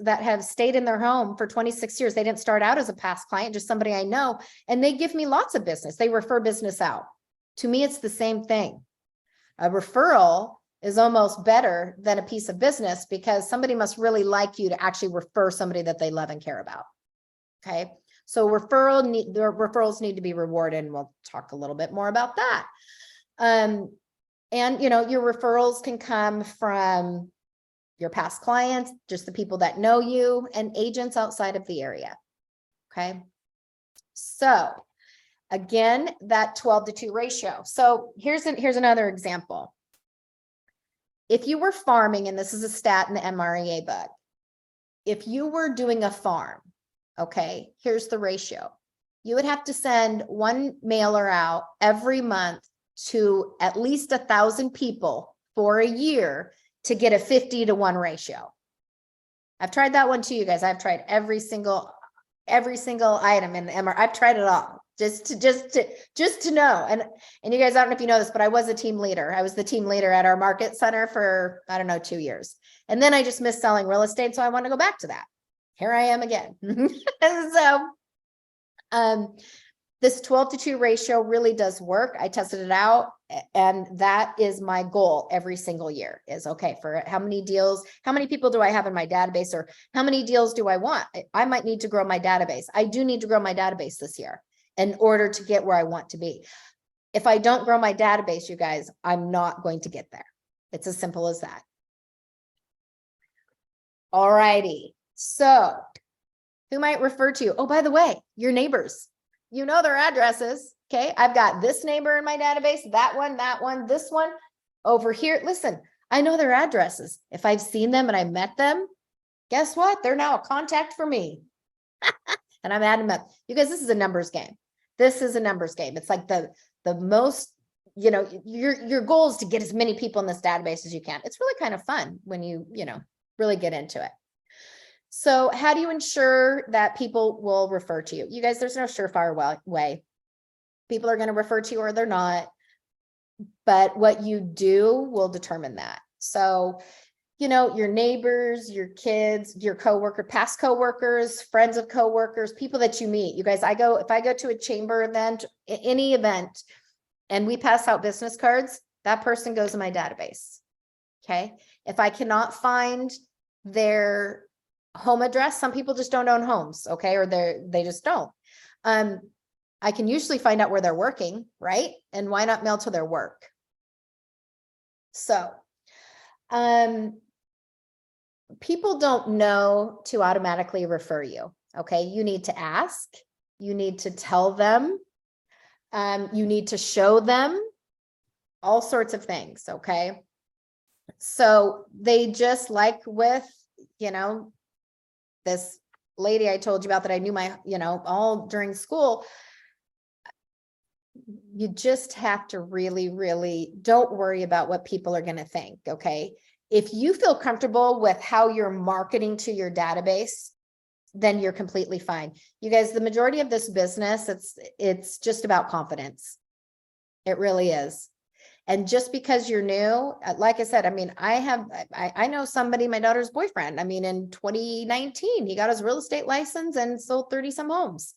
that have stayed in their home for 26 years. They didn't start out as a past client, just somebody I know, and they give me lots of business. They refer business out. To me, it's the same thing. A referral is almost better than a piece of business because somebody must really like you to actually refer somebody that they love and care about. Okay, so the referrals need to be rewarded, and we'll talk a little bit more about that. And you know, your referrals can come from your past clients, just the people that know you, and agents outside of the area. Okay, so again, that 12-2 ratio. So here's another example. If you were farming, and this is a stat in the MREA book, if you were doing a farm, okay, here's the ratio. You would have to send one mailer out every month to at least 1,000 people for a year to get a 50-to-1 ratio. I've tried that one too, you guys. I've tried every single item in the MR. I've tried it all just to know. And you guys, I don't know if you know this, but I was a team leader. I was the team leader at our market center for, I don't know, 2 years. And then I just missed selling real estate. So I want to go back to that. Here I am again. So, this 12-to-2 ratio really does work. I tested it out, and that is my goal every single year is, okay, for how many deals, how many people do I have in my database, or how many deals do I want? I might need to grow my database. I do need to grow my database this year in order to get where I want to be. If I don't grow my database, you guys, I'm not going to get there. It's as simple as that. All righty. So who might refer to you? Oh, by the way, your neighbors. You know their addresses. Okay, I've got this neighbor in my database, that one, this one over here. Listen, I know their addresses. If I've seen them and I met them, guess what? They're now a contact for me. And I'm adding them up. You guys, this is a numbers game. This is a numbers game. It's like the most, you know, your goal is to get as many people in this database as you can. It's really kind of fun when you know, really get into it. So how do you ensure that people will refer to you? You guys, there's no surefire way. People are going to refer to you or they're not, but what you do will determine that. So, you know, your neighbors, your kids, your coworker, past coworkers, friends of coworkers, people that you meet. You guys, if I go to a chamber event, any event, and we pass out business cards, that person goes in my database. Okay. If I cannot find their home address, some people just don't own homes, okay, or they just don't. I can usually find out where they're working, right? And why not mail to their work? So, people don't know to automatically refer you, okay? You need to ask, you need to tell them, you need to show them all sorts of things, okay? So they just, like with, you know, this lady I told you about that I knew all during school, you just have to really, really don't worry about what people are going to think. Okay. If you feel comfortable with how you're marketing to your database, then you're completely fine. You guys, the majority of this business, it's just about confidence. It really is. And just because you're new, like I said, I mean, I know somebody, my daughter's boyfriend, I mean, in 2019, he got his real estate license and sold 30 some homes,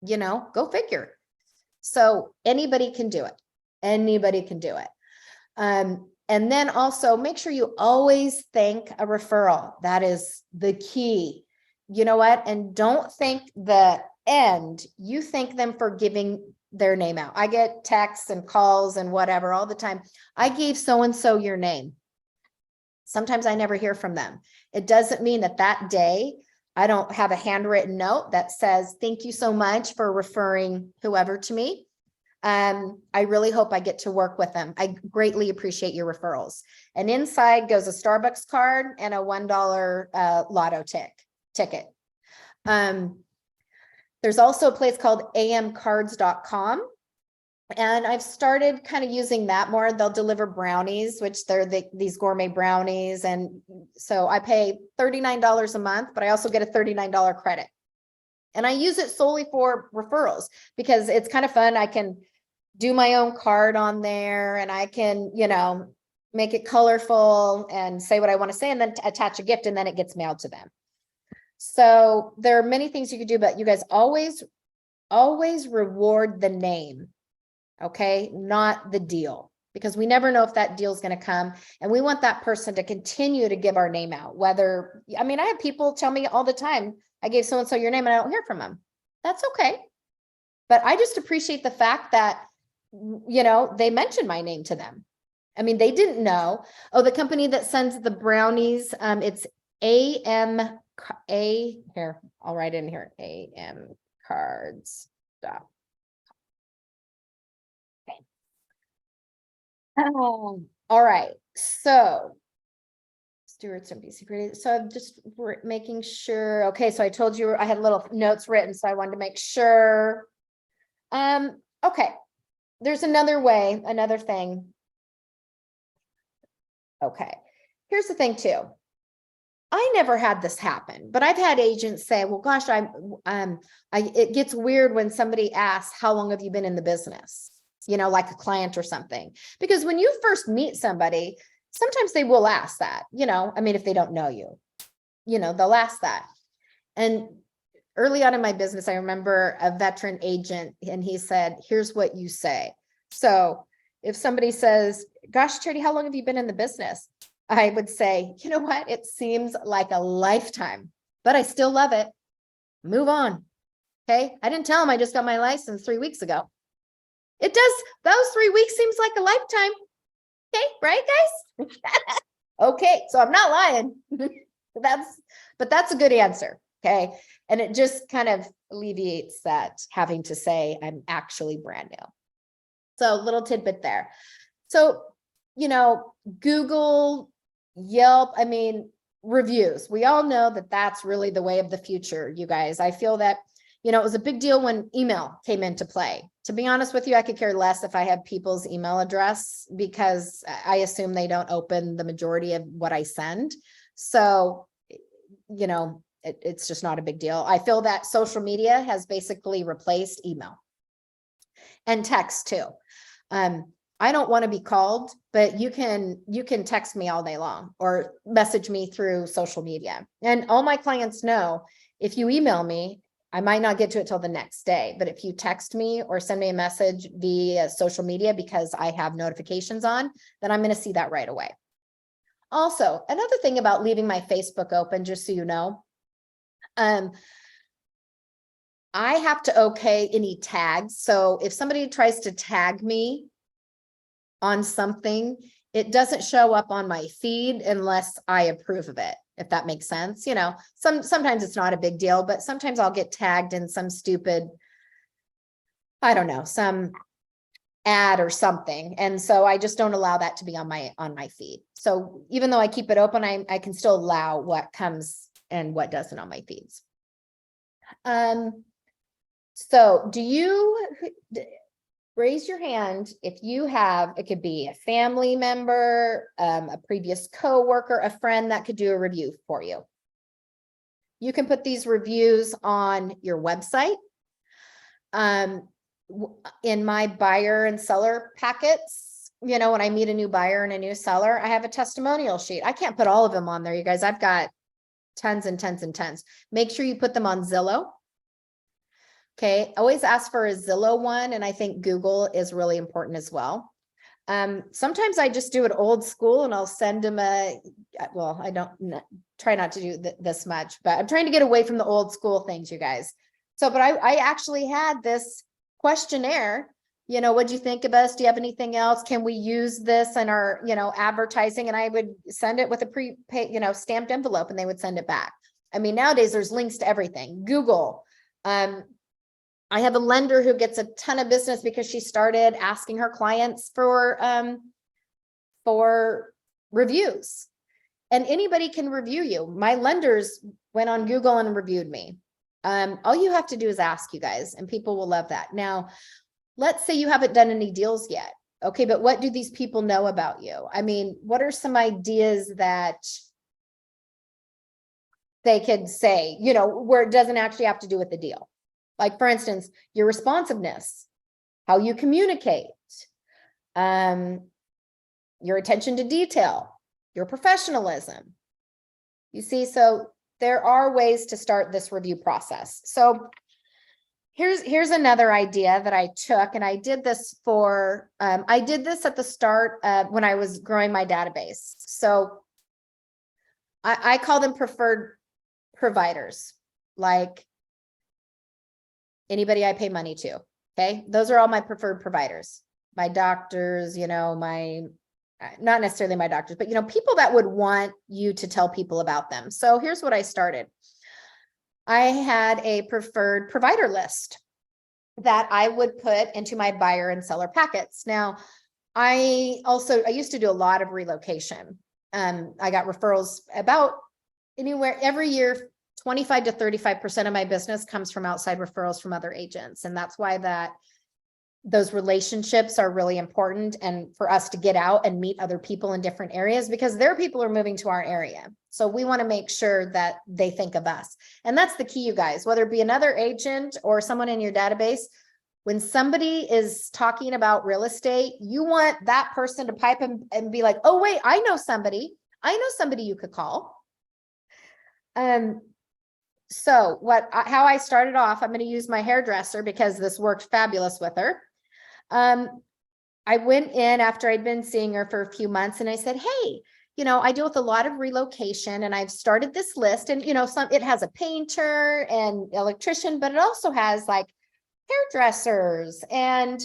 go figure. So anybody can do it. Anybody can do it. And then also make sure you always thank a referral. That is the key. You know what? And don't think the end, you thank them for giving their name out. I get texts and calls and whatever all the time. I gave so-and-so your name. Sometimes I never hear from them. It doesn't mean that that day I don't have a handwritten note that says, thank you so much for referring whoever to me. I really hope I get to work with them. I greatly appreciate your referrals. And inside goes a Starbucks card and a $1 lotto ticket. There's also a place called amcards.com. And I've started kind of using that more. They'll deliver brownies, which they're these gourmet brownies. And so I pay $39 a month, but I also get a $39 credit. And I use it solely for referrals because it's kind of fun. I can do my own card on there and I can, make it colorful and say what I want to say and then attach a gift and then it gets mailed to them. So there are many things you could do, but you guys always reward the name. Okay. Not the deal, because we never know if that deal is going to come. And we want that person to continue to give our name out. I have people tell me all the time, I gave so-and-so your name and I don't hear from them. That's okay. But I just appreciate the fact that, they mentioned my name to them. I mean, they didn't know. Oh, the company that sends the brownies, it's here, I'll write in here, amcards. All right. So Stewart's and BC Creative. So I'm just making sure. Okay. So I told you I had little notes written, so I wanted to make sure. Okay. There's another thing. Okay. Here's the thing too. I never had this happen, but I've had agents say, well, gosh, it gets weird when somebody asks, how long have you been in the business? Like a client or something, because when you first meet somebody, sometimes they will ask that, if they don't know you, they'll ask that. And early on in my business, I remember a veteran agent and he said, here's what you say. So if somebody says, gosh, Charity, how long have you been in the business? I would say, you know what? It seems like a lifetime, but I still love it. Move on. Okay. I didn't tell him I just got my license 3 weeks ago. It does. Those 3 weeks seems like a lifetime. Okay. Right, guys? Okay. So I'm not lying. But that's a good answer. Okay. And it just kind of alleviates that having to say I'm actually brand new. So little tidbit there. So, Google, Yelp, reviews. We all know that that's really the way of the future, you guys. I feel that, it was a big deal when email came into play. To be honest with you, I could care less if I have people's email address because I assume they don't open the majority of what I send. So, it's just not a big deal. I feel that social media has basically replaced email and text too. I don't want to be called, but you can text me all day long or message me through social media. And all my clients know if you email me, I might not get to it till the next day, but if you text me or send me a message via social media because I have notifications on, then I'm going to see that right away. Also, another thing about leaving my Facebook open, just so you know, I have to okay any tags. So if somebody tries to tag me on something, it doesn't show up on my feed unless I approve of it, if that makes sense. Sometimes it's not a big deal, but sometimes I'll get tagged in some stupid, I don't know, some ad or something. And so I just don't allow that to be on my feed. So even though I keep it open, I can still allow what comes and what doesn't on my feeds. So do you raise your hand if you have, it could be a family member, a previous coworker, a friend that could do a review for you. You can put these reviews on your website. In my buyer and seller packets, you know, when I meet a new buyer and a new seller, I have a testimonial sheet. I can't put all of them on there, you guys. I've got tons and tons and tons. Make sure you put them on Zillow. Okay, always ask for a Zillow one, and I think Google is really important as well. Sometimes I just do it old school and I'll send them well, I don't try not to do this much, but I'm trying to get away from the old school things, you guys. So, but I actually had this questionnaire, you know, what'd you think of us? Do you have anything else? Can we use this in our, you know, advertising? And I would send it with a prepaid, you know, stamped envelope, and they would send it back. I mean, nowadays there's links to everything. Google. I have a lender who gets a ton of business because she started asking her clients for reviews, and anybody can review you. My lenders went on Google and reviewed me. All you have to do is ask, you guys, and people will love that. Now, let's say you haven't done any deals yet. Okay, but what do these people know about you? I mean, what are some ideas that they could say, you know, where it doesn't actually have to do with the deal? Like, for instance, your responsiveness, how you communicate, your attention to detail, your professionalism. You see, so there are ways to start this review process. So here's another idea that I took, and I did this for, I did this at the start when I was growing my database. So I call them preferred providers, like anybody I pay money to. Okay. Those are all my preferred providers, my doctors, you know, not necessarily my doctors, but, you know, people that would want you to tell people about them. So here's what I started. I had a preferred provider list that I would put into my buyer and seller packets. Now, I used to do a lot of relocation. I got referrals about anywhere every year. 25 to 35% of my business comes from outside referrals from other agents. And that's why those relationships are really important, and for us to get out and meet other people in different areas, because their people are moving to our area. So we want to make sure that they think of us. And that's the key, you guys, whether it be another agent or someone in your database, when somebody is talking about real estate, you want that person to pipe and be like, oh, wait, I know somebody you could call. So how I started off, I'm going to use my hairdresser because this worked fabulous with her. I went in after I'd been seeing her for a few months, and I said, hey, you know, I deal with a lot of relocation, and I've started this list, and, you know, it has a painter and electrician, but it also has like hairdressers and,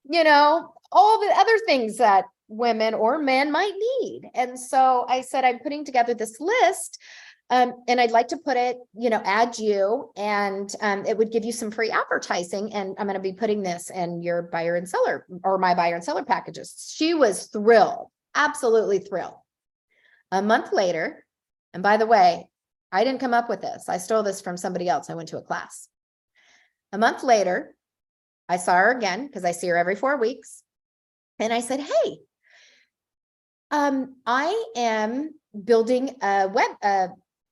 you know, all the other things that women or men might need. And so I said, I'm putting together this list. And I'd like to put it, you know, add you, and it would give you some free advertising. And I'm going to be putting this in your buyer and seller, or my buyer and seller packages. She was thrilled, absolutely thrilled. A month later, and by the way, I didn't come up with this. I stole this from somebody else. I went to a class. A month later, I saw her again because I see her every 4 weeks. And I said, hey, I am building a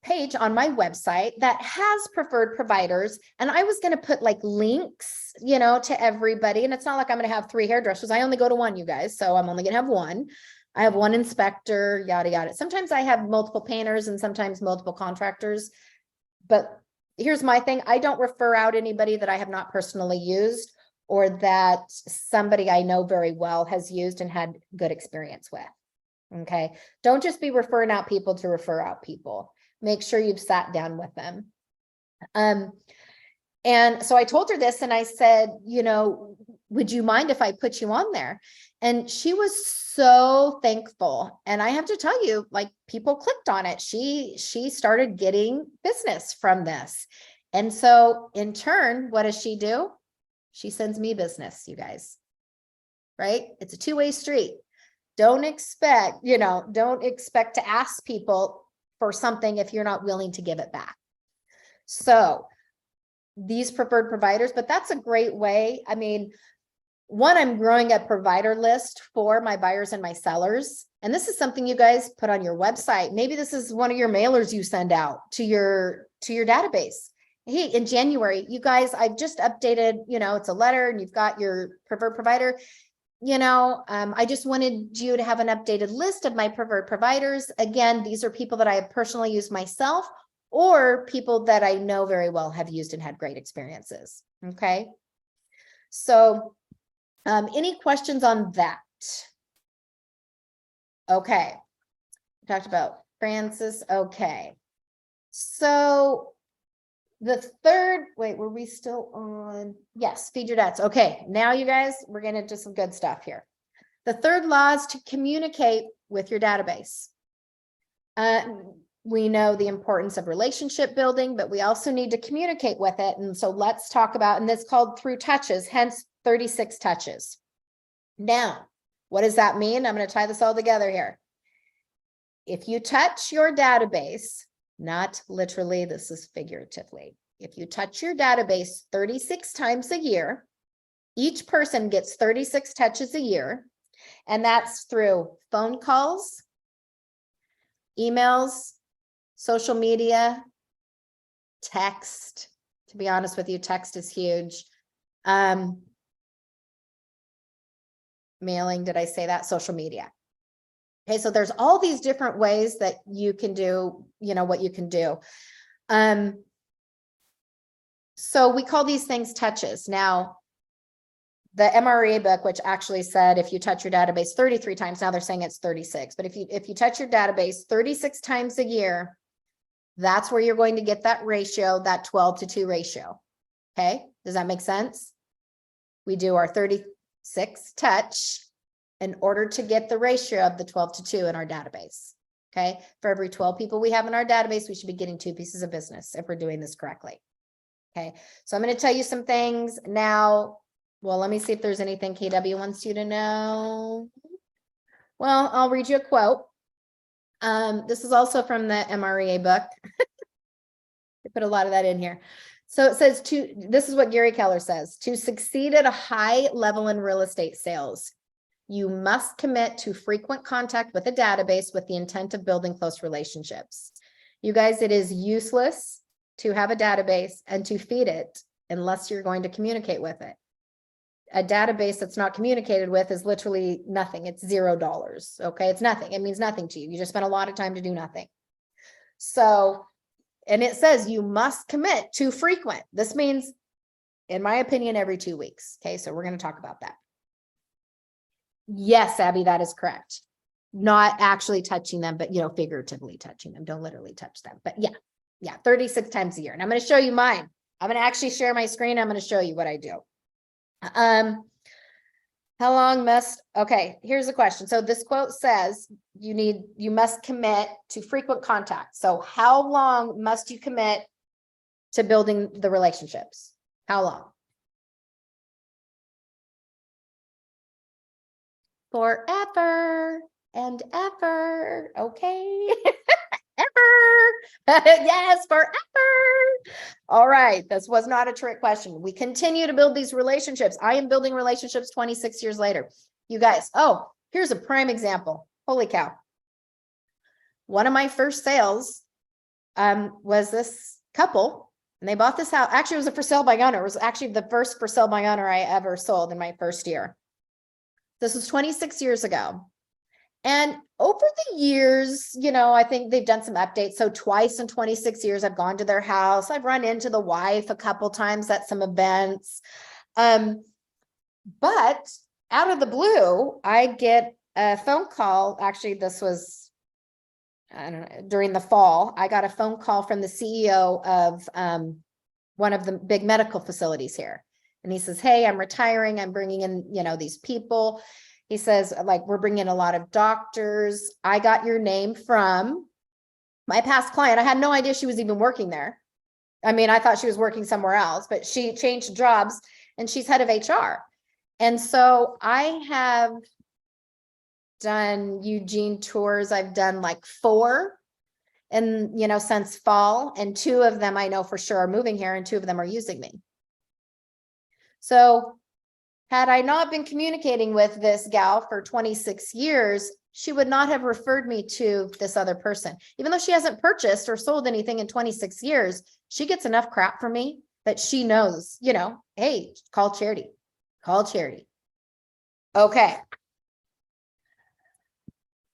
page on my website that has preferred providers, and I was going to put like links, you know, to everybody. And it's not like I'm going to have 3 hairdressers. I only go to one, you guys, so I'm only going to have one. I have one inspector, yada yada. Sometimes I have multiple painters and sometimes multiple contractors, but here's my thing. I don't refer out anybody that I have not personally used, or that somebody I know very well has used and had good experience with. Okay, don't just be referring out people to refer out people. Make sure you've sat down with them. And so I told her this, and I said, you know, would you mind if I put you on there? And she was so thankful. And I have to tell you, like, people clicked on it. She started getting business from this. And so in turn, what does she do? She sends me business, you guys, right? It's a two-way street. Don't expect to ask people for something if you're not willing to give it back. So these preferred providers, but that's a great way. I mean, one, I'm growing a provider list for my buyers and my sellers. And this is something you guys put on your website. Maybe this is one of your mailers you send out to your database. Hey, in January, you guys, I've just updated, you know, it's a letter and you've got your preferred provider. I just wanted you to have an updated list of my preferred providers. Again, these are people that I have personally used myself or people that I know very well have used and had great experiences. Okay. So, any questions on that? Okay. We talked about Francis. Okay. So the third, wait, were we still on? Yes, feed your debts. Okay, now you guys, we're getting into some good stuff here. The third law is to communicate with your database. We know the importance of relationship building, but we also need to communicate with it. And so let's talk about, and this called through touches, hence 36 touches. Now, what does that mean? I'm going to tie this all together here. If you touch your database, not literally, this is figuratively. If you touch your database 36 times a year, each person gets 36 touches a year, and that's through phone calls, emails, social media, text. To be honest with you, text is huge. Mailing, did I say that? Social media. Okay, so there's all these different ways that you can do, what you can do. So we call these things touches. Now, the MREA book, which actually said if you touch your database 33 times, now they're saying it's 36. But if you touch your database 36 times a year, that's where you're going to get that ratio, that 12:2 ratio. Okay, does that make sense? We do our 36 touch in order to get the ratio of the 12:2 in our database. Okay, for every 12 people we have in our database, we should be getting 2 pieces of business if we're doing this correctly. Okay, so I'm going to tell you some things now. Well, let me see if there's anything KW wants you to know. Well, I'll read you a quote. This is also from the MREA book. They put a lot of that in here. So it says this is what Gary Keller says, to succeed at a high level in real estate sales, you must commit to frequent contact with a database with the intent of building close relationships. You guys, it is useless to have a database and to feed it unless you're going to communicate with it. A database that's not communicated with is literally nothing. It's $0. Okay, it's nothing. It means nothing to you. You just spent a lot of time to do nothing. So, and it says you must commit to frequent. This means, in my opinion, every 2 weeks. Okay, so we're going to talk about that. Yes, Abby, that is correct. Not actually touching them, but figuratively touching them. Don't literally touch them. But yeah, 36 times a year. And I'm going to show you mine. I'm going to actually share my screen. I'm going to show you what I do. How long must, okay, here's a question. So this quote says you must commit to frequent contact. So how long must you commit to building the relationships? How long? Forever and ever. Okay. Ever. Yes, forever. All right. This was not a trick question. We continue to build these relationships. I am building relationships 26 years later. You guys, here's a prime example. Holy cow. One of my first sales was this couple, and they bought this house. Actually, it was a for sale by owner. It was actually the first for sale by owner I ever sold in my first year. This was 26 years ago. And over the years, I think they've done some updates. So twice in 26 years, I've gone to their house. I've run into the wife a couple times at some events. But out of the blue, I get a phone call. Actually, this was, I don't know, during the fall, I got a phone call from the CEO of one of the big medical facilities here. And he says, hey, I'm retiring. I'm bringing in, these people. He says, we're bringing in a lot of doctors. I got your name from my past client. I had no idea she was even working there. I mean, I thought she was working somewhere else, but she changed jobs and she's head of HR. And so I have done Eugene tours. I've done 4 and, since fall, and 2 of them I know for sure are moving here and 2 of them are using me. So had I not been communicating with this gal for 26 years, she would not have referred me to this other person. Even though she hasn't purchased or sold anything in 26 years, she gets enough crap from me that she knows, hey, call Charity. Call Charity. Okay.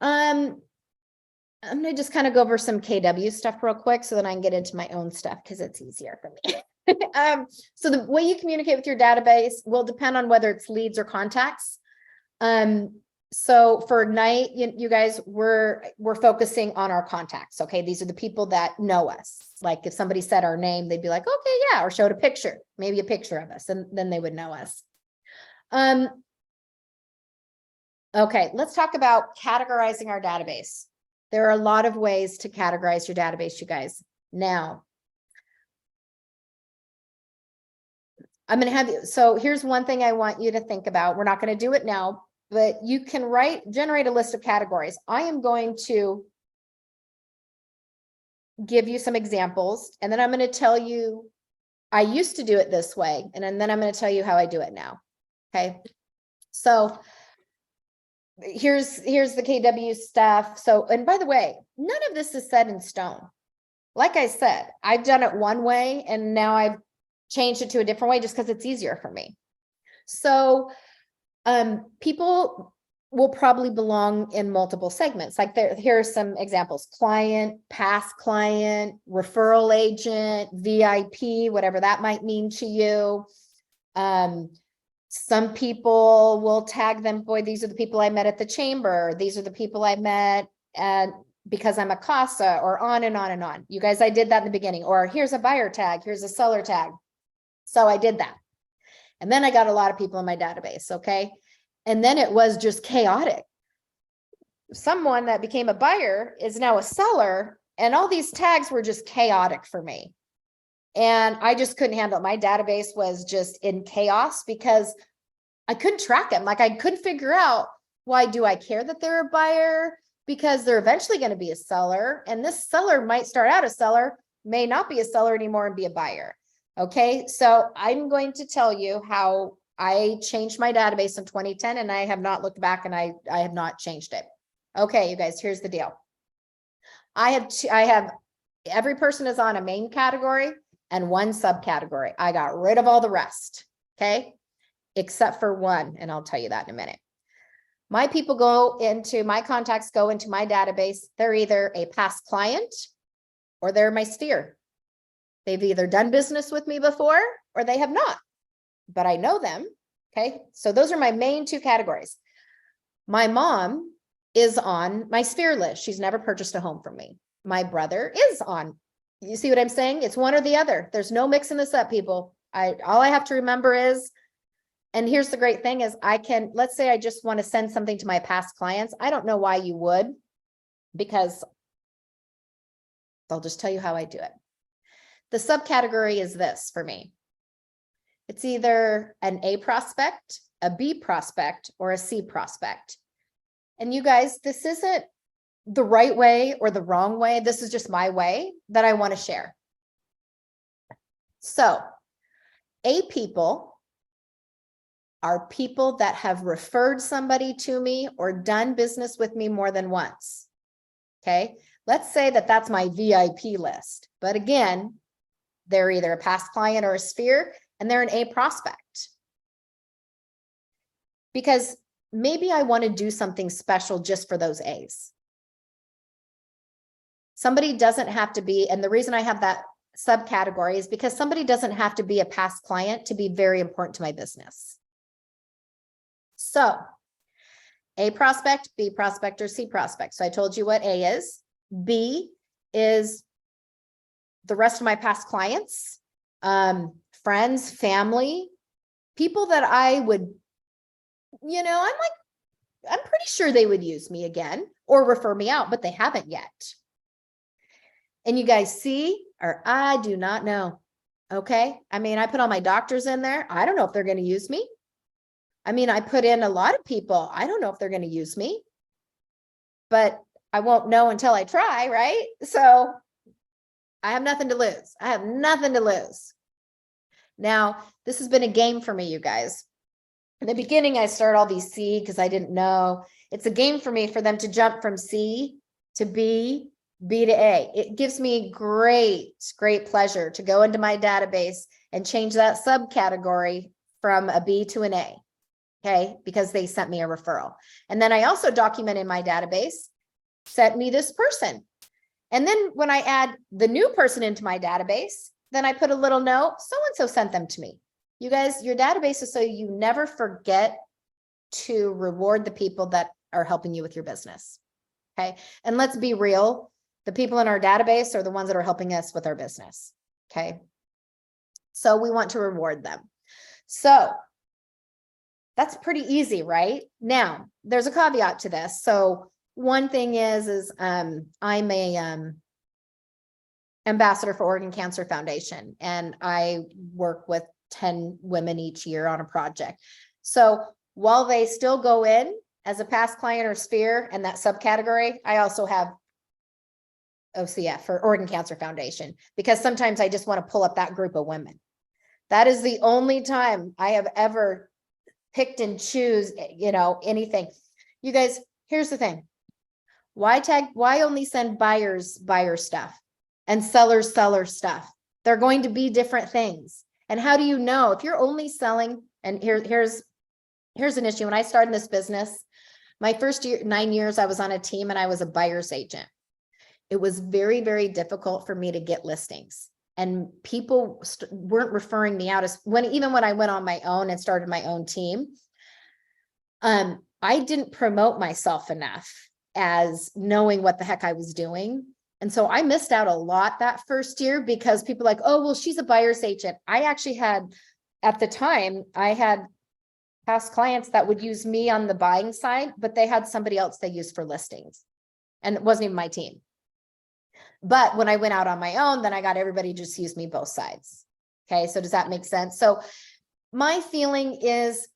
I'm gonna just kind of go over some KW stuff real quick so then I can get into my own stuff because it's easier for me. So the way you communicate with your database will depend on whether it's leads or contacts. So for Ignite, you guys, we're focusing on our contacts. Okay, these are the people that know us. Like if somebody said our name, they'd be like, okay, yeah, or showed a picture, maybe a picture of us, and then they would know us. Okay, let's talk about categorizing our database. There are a lot of ways to categorize your database, you guys. Now, I'm going to have you. So here's one thing I want you to think about. We're not going to do it now, but you can generate a list of categories. I am going to give you some examples, and then I'm going to tell you, I used to do it this way, and then I'm going to tell you how I do it now. Okay. So here's the KW stuff. So, and by the way, none of this is set in stone. Like I said, I've done it one way and now I've changed it to a different way just because it's easier for me. So people will probably belong in multiple segments. Like here are some examples: client, past client, referral agent, VIP, whatever that might mean to you. Some people will tag them, boy, these are the people I met at the chamber. These are the people I met because I'm a CASA, or on and on and on. You guys, I did that in the beginning. Or here's a buyer tag, here's a seller tag. So I did that. And then I got a lot of people in my database, okay? And then it was just chaotic. Someone that became a buyer is now a seller, and all these tags were just chaotic for me. And I just couldn't handle it. My database was just in chaos because I couldn't track them. Like I couldn't figure out, why do I care that they're a buyer? Because they're eventually going to be a seller. And this seller might start out a seller, may not be a seller anymore and be a buyer. Okay. So I'm going to tell you how I changed my database in 2010, and I have not looked back, and I have not changed it. Okay, you guys, here's the deal. I have every person is on a main category and one subcategory. I got rid of all the rest, okay? Except for one, and I'll tell you that in a minute. My people my contacts go into my database. They're either a past client or they're my sphere. They've either done business with me before or they have not, but I know them, okay? So those are my main two categories. My mom is on my sphere list. She's never purchased a home from me. My brother is on. You see what I'm saying? It's one or the other. There's no mixing this up, people. All I have to remember is, and here's the great thing is let's say I just want to send something to my past clients. I don't know why you would, because I'll just tell you how I do it. The subcategory is this for me. It's either an A prospect, a B prospect, or a C prospect. And you guys, this isn't the right way or the wrong way. This is just my way that I want to share. So A people are people that have referred somebody to me or done business with me more than once. Okay. Let's say that that's my VIP list. But again, they're either a past client or a sphere, and they're an A prospect. Because maybe I want to do something special just for those A's. Somebody doesn't have to be, and the reason I have that subcategory is because somebody doesn't have to be a past client to be very important to my business. So A prospect, B prospect, or C prospect. So I told you what A is. B is the rest of my past clients, friends, family, people that I would, I'm pretty sure they would use me again or refer me out, but they haven't yet. And you guys see, or I do not know. Okay. I mean, I put all my doctors in there. I don't know if they're going to use me. I mean, I put in a lot of people. I don't know if they're going to use me, but I won't know until I try, right? So I have nothing to lose. I have nothing to lose. Now, this has been a game for me, you guys. In the beginning, I started all these C because I didn't know. It's a game for me for them to jump from C to B, B to A. It gives me great pleasure to go into my database and change that subcategory from a B to an A. Okay, because they sent me a referral. And then I also document in my database, sent me this person. And then when I add the new person into my database, then I put a little note, so-and-so sent them to me. You guys, your database is so you never forget to reward the people that are helping you with your business. Okay. And let's be real. The people in our database are the ones that are helping us with our business. Okay. So we want to reward them. So that's pretty easy, right? Now, there's a caveat to this. So one thing is I'm a ambassador for Oregon Cancer Foundation, and I work with 10 women each year on a project. So while they still go in as a past client or sphere and that subcategory, I also have OCF for Oregon Cancer Foundation, because sometimes I just want to pull up that group of women. That is the only time I have ever picked and choose, anything. You guys, here's the thing. Why only send buyers buyer stuff and sellers seller stuff? They're going to be different things. And how do you know if you're only selling? And here's an issue. When I started this business, my first 9 years, I was on a team and I was a buyer's agent. It was very, very difficult for me to get listings, and people weren't referring me out even when I went on my own and started my own team. I didn't promote myself enough as knowing what the heck I was doing. And so I missed out a lot that first year because people like, oh, well, she's a buyer's agent. I actually had, at the time, I had past clients that would use me on the buying side, but they had somebody else they used for listings, and it wasn't even my team. But when I went out on my own, then I got everybody just use me both sides. Okay, so does that make sense? So my feeling is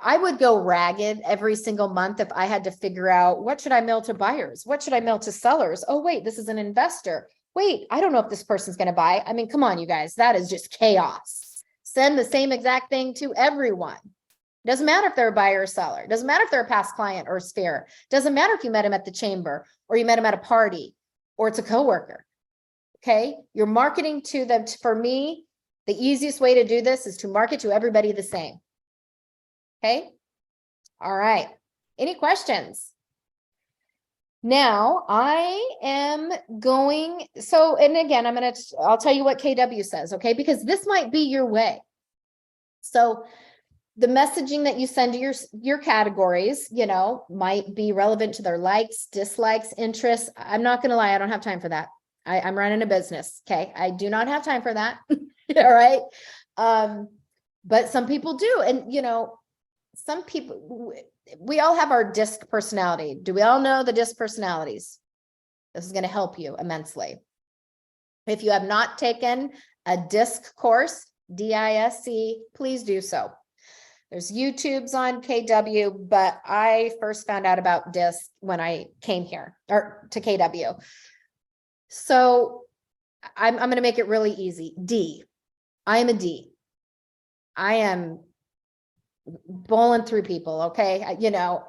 I would go ragged every single month if I had to figure out, what should I mail to buyers? What should I mail to sellers? Oh, wait, this is an investor. Wait, I don't know if this person's going to buy. I mean, come on, you guys, that is just chaos. Send the same exact thing to everyone. Doesn't matter if they're a buyer or seller. Doesn't matter if they're a past client or a sphere. Doesn't matter if you met him at the chamber or you met him at a party or it's a coworker. Okay, you're marketing to them. For me, the easiest way to do this is to market to everybody the same. Okay. All right. Any questions? Now I am going. So, and again, I'll tell you what KW says. Okay. Because this might be your way. So the messaging that you send to your categories, might be relevant to their likes, dislikes, interests. I'm not going to lie. I don't have time for that. I'm running a business. Okay. I do not have time for that. All right. But some people do. And, some people, we all have our DISC personality. Do we all know the DISC personalities? This is going to help you immensely. If you have not taken a DISC course, DISC, please do so. There's YouTubes on KW, but I first found out about DISC when I came here or to KW. So I'm going to make it really easy. D. I am a D. I am bowling through people. Okay.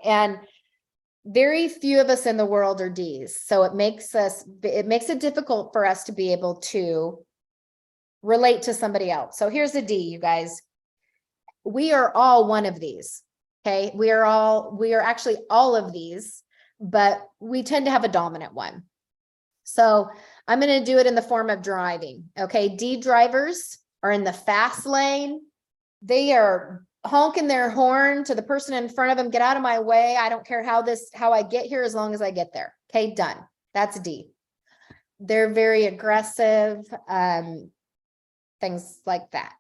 And very few of us in the world are Ds. So it makes it difficult for us to be able to relate to somebody else. So here's a D, you guys. We are all one of these. Okay. We are actually all of these, but we tend to have a dominant one. So I'm going to do it in the form of driving. Okay. D drivers are in the fast lane. They are honking their horn to the person in front of them. Get out of my way. I don't care how I get here, as long as I get there. Okay. Done. That's D. They're very aggressive. Things like that.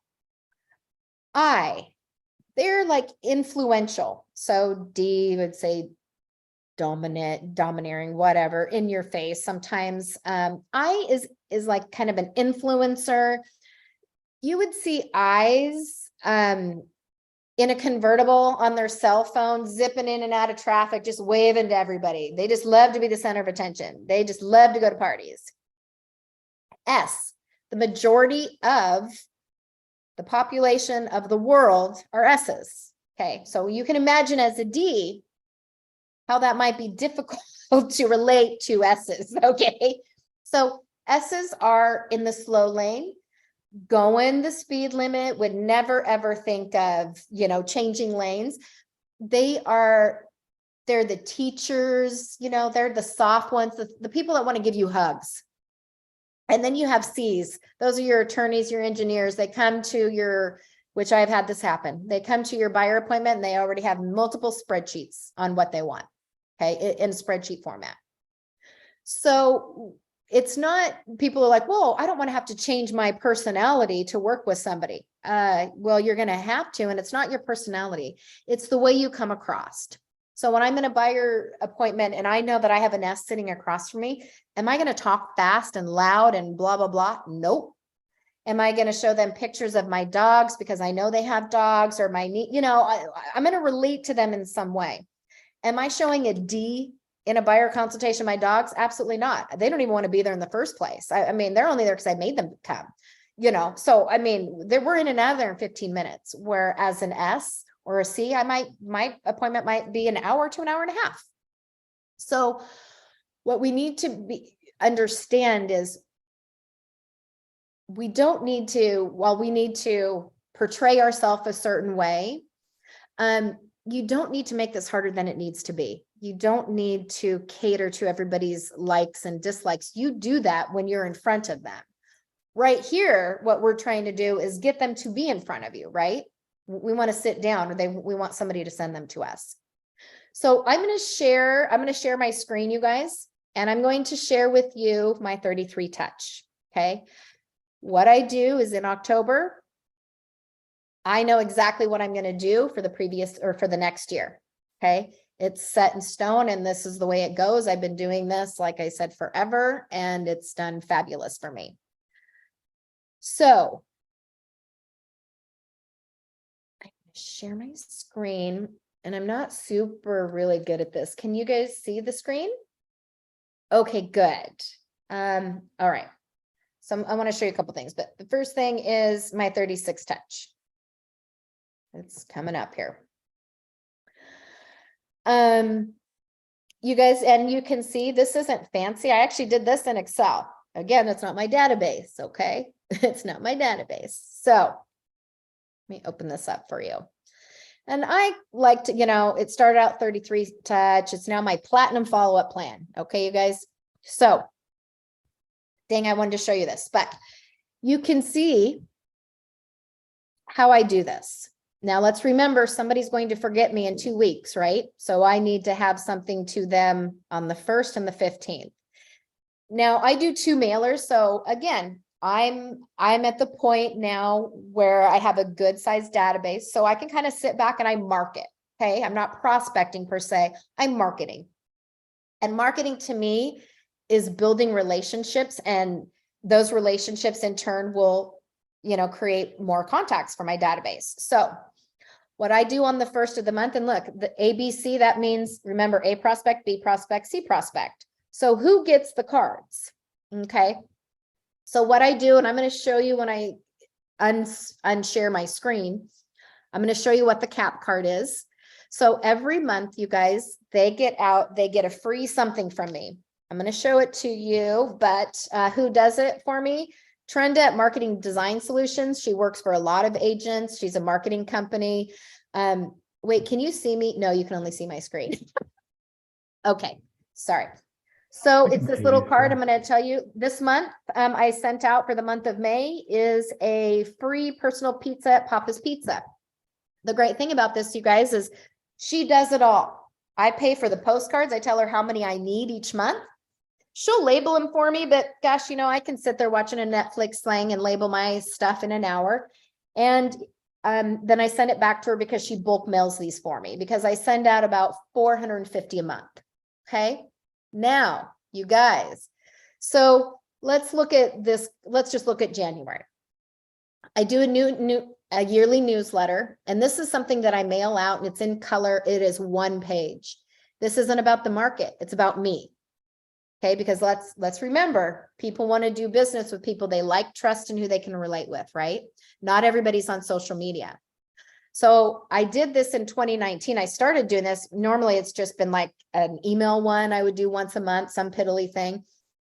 They're like influential. So D would say dominant, domineering, whatever, in your face. Sometimes I is like kind of an influencer. You would see I's in a convertible on their cell phone, zipping in and out of traffic, just waving to everybody. They just love to be the center of attention. They just love to go to parties. S, the majority of the population of the world are S's. Okay, so you can imagine as a D, how that might be difficult to relate to S's. Okay, so S's are in the slow lane. going the speed limit, would never, ever think of, changing lanes. They're the teachers, they're the soft ones, the people that want to give you hugs. And then you have Cs. Those are your attorneys, your engineers. They come to your, which I've had this happen. They come to your buyer appointment and they already have multiple spreadsheets on what they want. Okay. In spreadsheet format. So it's not, people are like, whoa, I don't want to have to change my personality to work with somebody. Well, you're going to have to, and it's not your personality. It's the way you come across. So when I'm in a buyer appointment and I know that I have an S sitting across from me, am I going to talk fast and loud and blah, blah, blah? Nope. Am I going to show them pictures of my dogs because I know they have dogs, or I'm going to relate to them in some way. Am I showing a D in a buyer consultation, my dogs? Absolutely not. They don't even want to be there in the first place. I mean, they're only there because I made them come, so I mean, we're in and out of there in 15 minutes, whereas an S or a C, my appointment might be an hour to an hour and a half. So what we need to understand is we don't need to, while we need to portray ourselves a certain way, you don't need to make this harder than it needs to be. You don't need to cater to everybody's likes and dislikes. You do that when you're in front of them. Right here, what we're trying to do is get them to be in front of you, right? We want to sit down, or we want somebody to send them to us. So I'm going to share my screen, you guys, and I'm going to share with you my 33 touch. Okay. What I do is in October, I know exactly what I'm going to do for the previous or for the next year. Okay. It's set in stone and this is the way it goes. I've been doing this, like I said, forever, and it's done fabulous for me. So I'm going to share my screen, and I'm not super really good at this. Can you guys see the screen? Okay, good. All right. So I want to show you a couple things, but the first thing is my 36 touch. It's coming up here. You guys, and you can see this isn't fancy. I actually did this in Excel. Again, it's not my database. Okay. It's not my database. So let me open this up for you. And I like to, it started out 33 touch. It's now my platinum follow-up plan. Okay, you guys. So dang, I wanted to show you this, but you can see how I do this. Now let's remember, somebody's going to forget me in 2 weeks, right? So I need to have something to them on the 1st and the 15th. Now I do 2 mailers. So again, I'm at the point now where I have a good sized database, so I can kind of sit back and I market. Okay. I'm not prospecting per se, I'm marketing. And marketing to me is building relationships, and those relationships in turn will, create more contacts for my database. So what I do on the 1st of the month, and look, the ABC, that means, remember, A prospect, B prospect, C prospect. So who gets the cards? Okay. So what I do, and I'm going to show you when I unshare my screen, I'm going to show you what the cap card is. So every month, you guys, they get a free something from me. I'm going to show it to you, but who does it for me? Trenda at Marketing Design Solutions. She works for a lot of agents. She's a marketing company. Wait, can you see me? No, you can only see my screen. Okay, sorry. So it's this little card. I'm going to tell you this month, I sent out for the month of May is a free personal pizza at Papa's Pizza. The great thing about this, you guys, is she does it all. I pay for the postcards. I tell her how many I need each month. She'll label them for me, but gosh, I can sit there watching a Netflix thing and label my stuff in an hour. And then I send it back to her because she bulk mails these for me, because I send out about 450 a month. Okay. Now, you guys, so let's look at this. Let's just look at January. I do a yearly newsletter, and this is something that I mail out, and it's in color. It is 1 page. This isn't about the market. It's about me. Okay. Because let's remember, people want to do business with people they like, trust, and who they can relate with, right? Not everybody's on social media. So I did this in 2019. I started doing this. Normally it's just been like an email one I would do once a month, some piddly thing.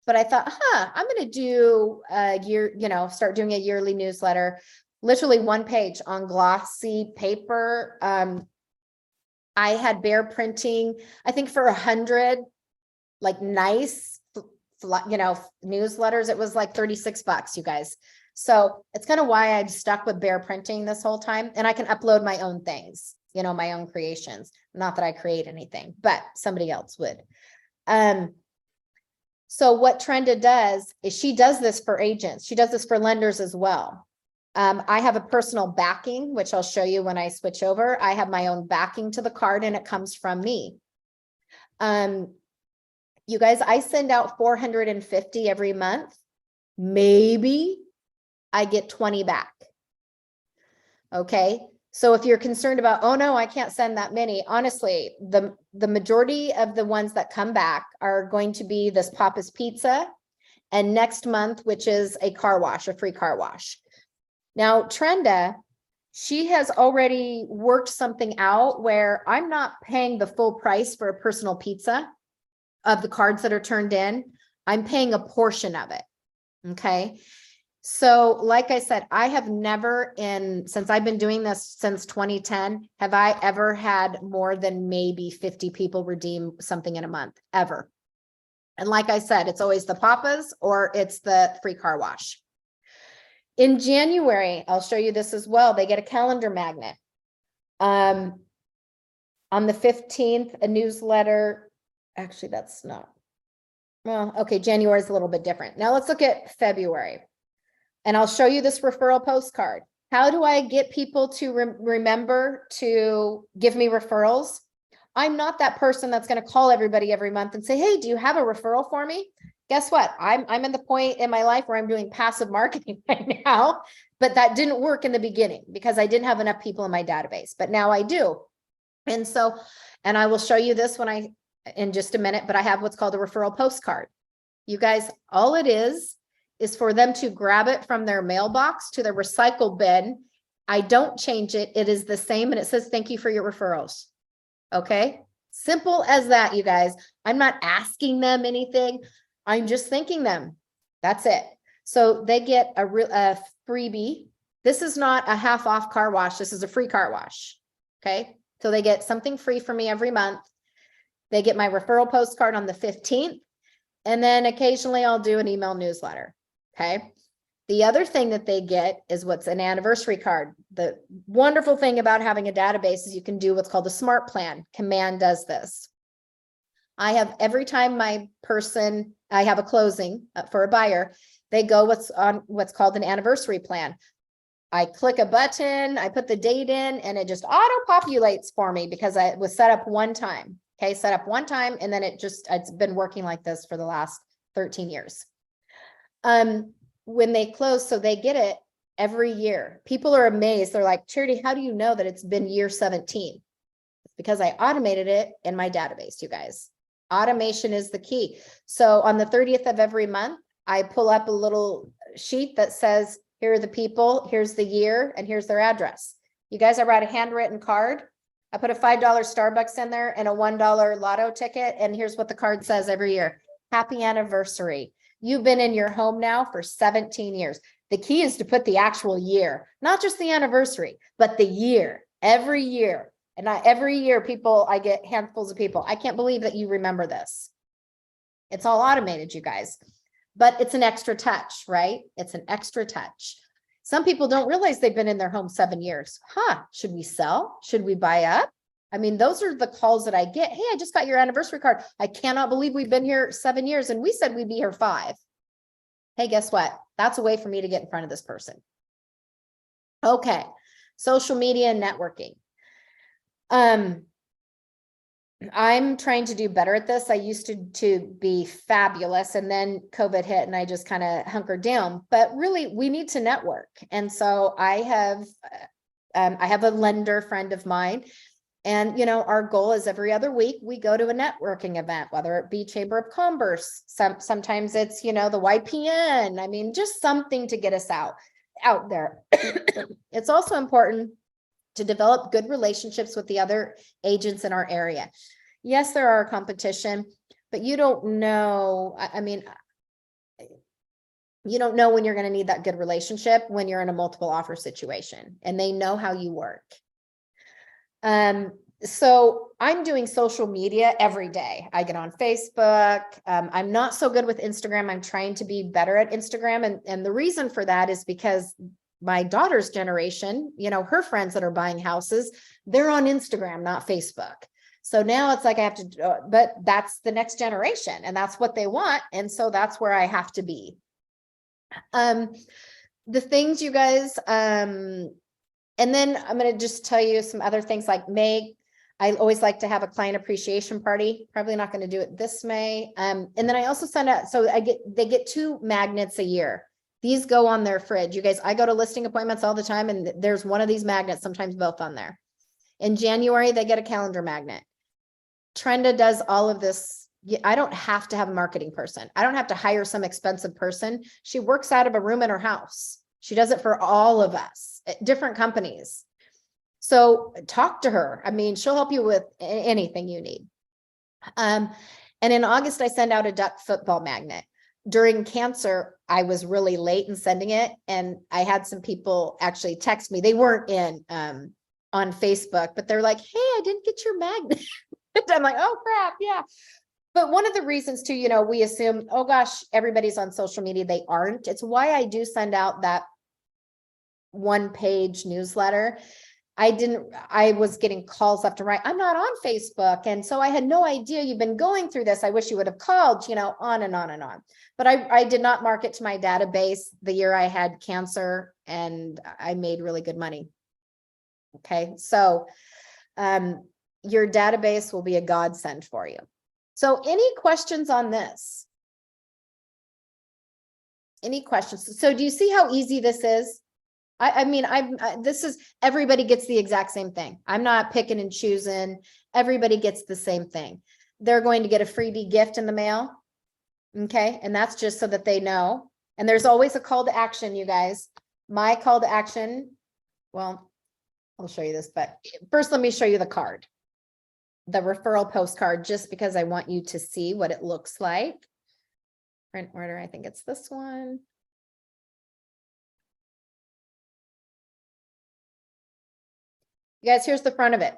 but I thought, I'm going to do a year, start doing a yearly newsletter, literally one page on glossy paper. I had Bear printing, I think for 100, like nice, newsletters, it was like $36, you guys. So it's kind of why I've stuck with Bear printing this whole time, and I can upload my own things, my own creations. Not that I create anything, but somebody else would. So what Trenda does is she does this for agents. She does this for lenders as well. I have a personal backing, which I'll show you when I switch over. I have my own backing to the card, and it comes from me. You guys, I send out 450 every month. Maybe I get 20 back. Okay. So if you're concerned about, oh no, I can't send that many. Honestly, the majority of the ones that come back are going to be this Papa's Pizza, and next month, which is a car wash, a free car wash. Now, Trenda, she has already worked something out where I'm not paying the full price for a personal pizza of the cards that are turned in. I'm paying a portion of it. Okay. So like I said, I have never since I've been doing this since 2010, have I ever had more than maybe 50 people redeem something in a month, ever. And like I said, it's always the Papas or it's the free car wash. In January, I'll show you this as well. They get a calendar magnet. On the 15th, a newsletter. Actually, that's not. Well, okay, January is a little bit different. Now let's look at February. And I'll show you this referral postcard. How do I get people to remember to give me referrals? I'm not that person that's going to call everybody every month and say, hey, do you have a referral for me? Guess what? I'm in the point in my life where I'm doing passive marketing right now, but that didn't work in the beginning because I didn't have enough people in my database, but now I do. And so, and I will show you this in just a minute, but I have what's called a referral postcard. You guys, all it is for them to grab it from their mailbox to their recycle bin. I don't change it. It is the same. And it says, thank you for your referrals. Okay. Simple as that, you guys. I'm not asking them anything. I'm just thanking them. That's it. So they get a freebie. This is not a half off car wash. This is a free car wash. Okay. So they get something free from me every month. They get my referral postcard on the 15th. And then occasionally I'll do an email newsletter. Okay. The other thing that they get is what's an anniversary card. The wonderful thing about having a database is you can do what's called a smart plan. Command does this. I have every time I have a closing for a buyer, they go what's called an anniversary plan. I click a button, I put the date in, and it just auto-populates for me because it was set up one time. Okay, set up one time, and then it's been working like this for the last 13 years. When they close, so they get it every year. People are amazed. They're like, Charity, how do you know that it's been year 17? It's because I automated it in my database, you guys. Automation is the key. So on the 30th of every month, I pull up a little sheet that says, here are the people, here's the year, and here's their address. You guys, I write a handwritten card. I put a $5 Starbucks in there and a $1 lotto ticket. And here's what the card says every year. Happy anniversary. You've been in your home now for 17 years. The key is to put the actual year, not just the anniversary, but the year, every year. And every year I get handfuls of people. I can't believe that you remember this. It's all automated, you guys, but it's an extra touch, right? It's an extra touch. Some people don't realize they've been in their home 7 years. Should we sell? Should we buy up? I mean, those are the calls that I get. Hey, I just got your anniversary card. I cannot believe we've been here 7 years and we said we'd be here 5. Hey, guess what? That's a way for me to get in front of this person. Okay. Social media and networking. I'm trying to do better at this. I used to be fabulous, and then COVID hit and I just kind of hunkered down, but really we need to network. And so I have a lender friend of mine, and our goal is every other week we go to a networking event, whether it be Chamber of Commerce. Sometimes it's, the YPN. I mean, just something to get us out there. It's also important to develop good relationships with the other agents in our area. Yes, there are competition, but you don't know. I mean, You don't know when you're going to need that good relationship when you're in a multiple offer situation and they know how you work. So I'm doing social media every day. I get on Facebook. I'm not so good with Instagram. I'm trying to be better at Instagram. And the reason for that is because my daughter's generation, you know, her friends that are buying houses, they're on Instagram, not Facebook. So now it's like I have to, but that's the next generation and that's what they want. And so that's where I have to be. The things you guys, and then I'm going to just tell you some other things like May. I always like to have a client appreciation party. Probably not going to do it this May. And then I also send out, so they get 2 magnets a year. These go on their fridge. You guys, I go to listing appointments all the time and there's one of these magnets, sometimes both on there. In January, they get a calendar magnet. Trenda does all of this. I don't have to have a marketing person. I don't have to hire some expensive person. She works out of a room in her house. She does it for all of us at different companies. So talk to her. I mean, she'll help you with anything you need. And in August, I send out a duck football magnet. During cancer, I was really late in sending it. And I had some people actually text me. They weren't in on Facebook, but they're like, hey, I didn't get your magnet. I'm like, oh crap, yeah. But one of the reasons too, you know, we assume, oh gosh, everybody's on social media. They aren't. It's why I do send out that 1-page newsletter. I was getting calls left and right. I'm not on Facebook. And so I had no idea you've been going through this. I wish you would have called, you know, on and on and on. But I did not market to my database the year I had cancer and I made really good money. Okay. So, your database will be a godsend for you. So any questions on this? Any questions? So do you see how easy this is? I mean, this is, everybody gets the exact same thing. I'm not picking and choosing. Everybody gets the same thing. They're going to get a freebie gift in the mail. Okay. And that's just so that they know. And there's always a call to action, you guys. My call to action, well, I'll show you this, but first let me show you the card. The referral postcard, just because I want you to see what it looks like. Print order, I think it's this one. You guys, here's the front of it.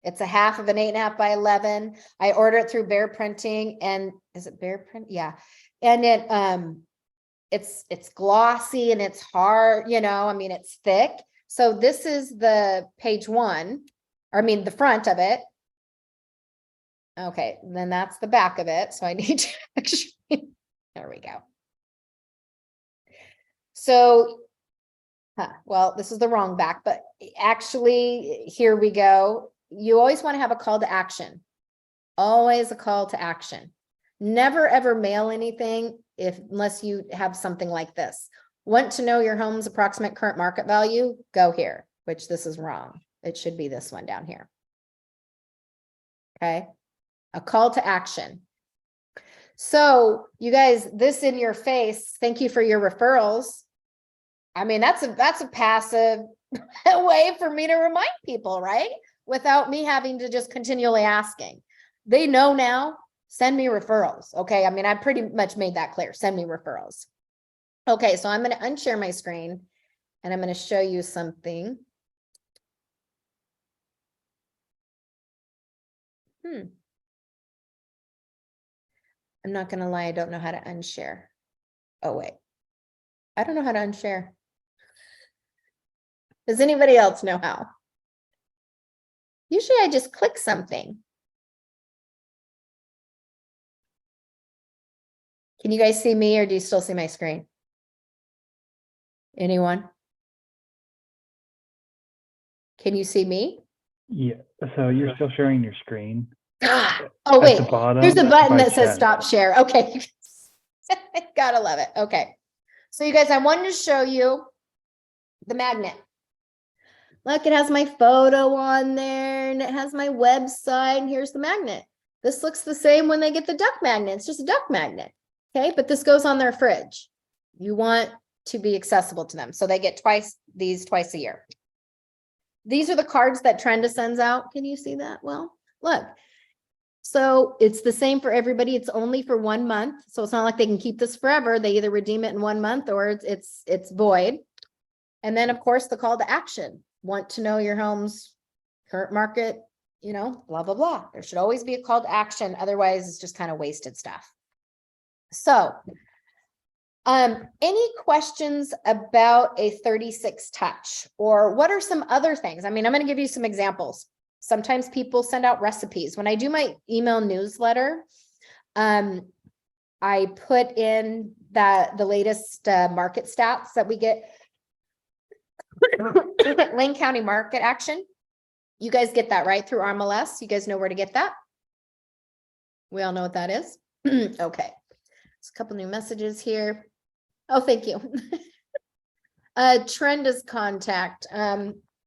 It's a half of an 8.5 by 11. I order it through Bear Printing, and is it Bear Print? Yeah. And it's glossy and it's hard, you know, I mean, it's thick. So this is the page 1. Or I mean, the front of it. Okay, then that's the back of it. So I need to actually, there we go. So, well, this is the wrong back, but actually, here we go. You always want to have a call to action. Always a call to action. Never ever mail anything unless you have something like this. Want to know your home's approximate current market value? Go here, which this is wrong. It should be this one down here. Okay. A call to action. So you guys, this in your face, thank you for your referrals. I mean, that's a passive way for me to remind people, right? Without me having to just continually asking. They know now, send me referrals. Okay. I mean, I pretty much made that clear. Send me referrals. Okay. So I'm going to unshare my screen and I'm going to show you something. I'm not going to lie. I don't know how to unshare. Oh, wait. I don't know how to unshare. Does anybody else know how? Usually I just click something. Can you guys see me or do you still see my screen? Anyone? Can you see me? Yeah. So you're still sharing your screen. Oh, wait. At the bottom, There's a button that says chat. stop share. Okay. Gotta love it. Okay. So you guys, I wanted to show you the magnet. Look, it has my photo on there and it has my website. And here's the magnet. This looks the same when they get the duck magnet. It's just a duck magnet. Okay. But this goes on their fridge. You want to be accessible to them. So they get these twice a year. These are the cards that Trenda sends out. Can you see that? Well, look. So it's the same for everybody. It's only for 1 month. So it's not like they can keep this forever. They either redeem it in 1 month or it's void. And then of course, the call to action, want to know your home's current market, you know, blah, blah, blah. There should always be a call to action. Otherwise it's just kind of wasted stuff. So, any questions about a 36 touch, or what are some other things? I mean, I'm going to give you some examples. Sometimes people send out recipes. When I do my email newsletter, I put in the latest market stats that we get. Lane County Market Action. You guys get that right through RMLS. You guys know where to get that? We all know what that is. Okay. There's a couple new messages here. Oh, thank you. Trenda's contact.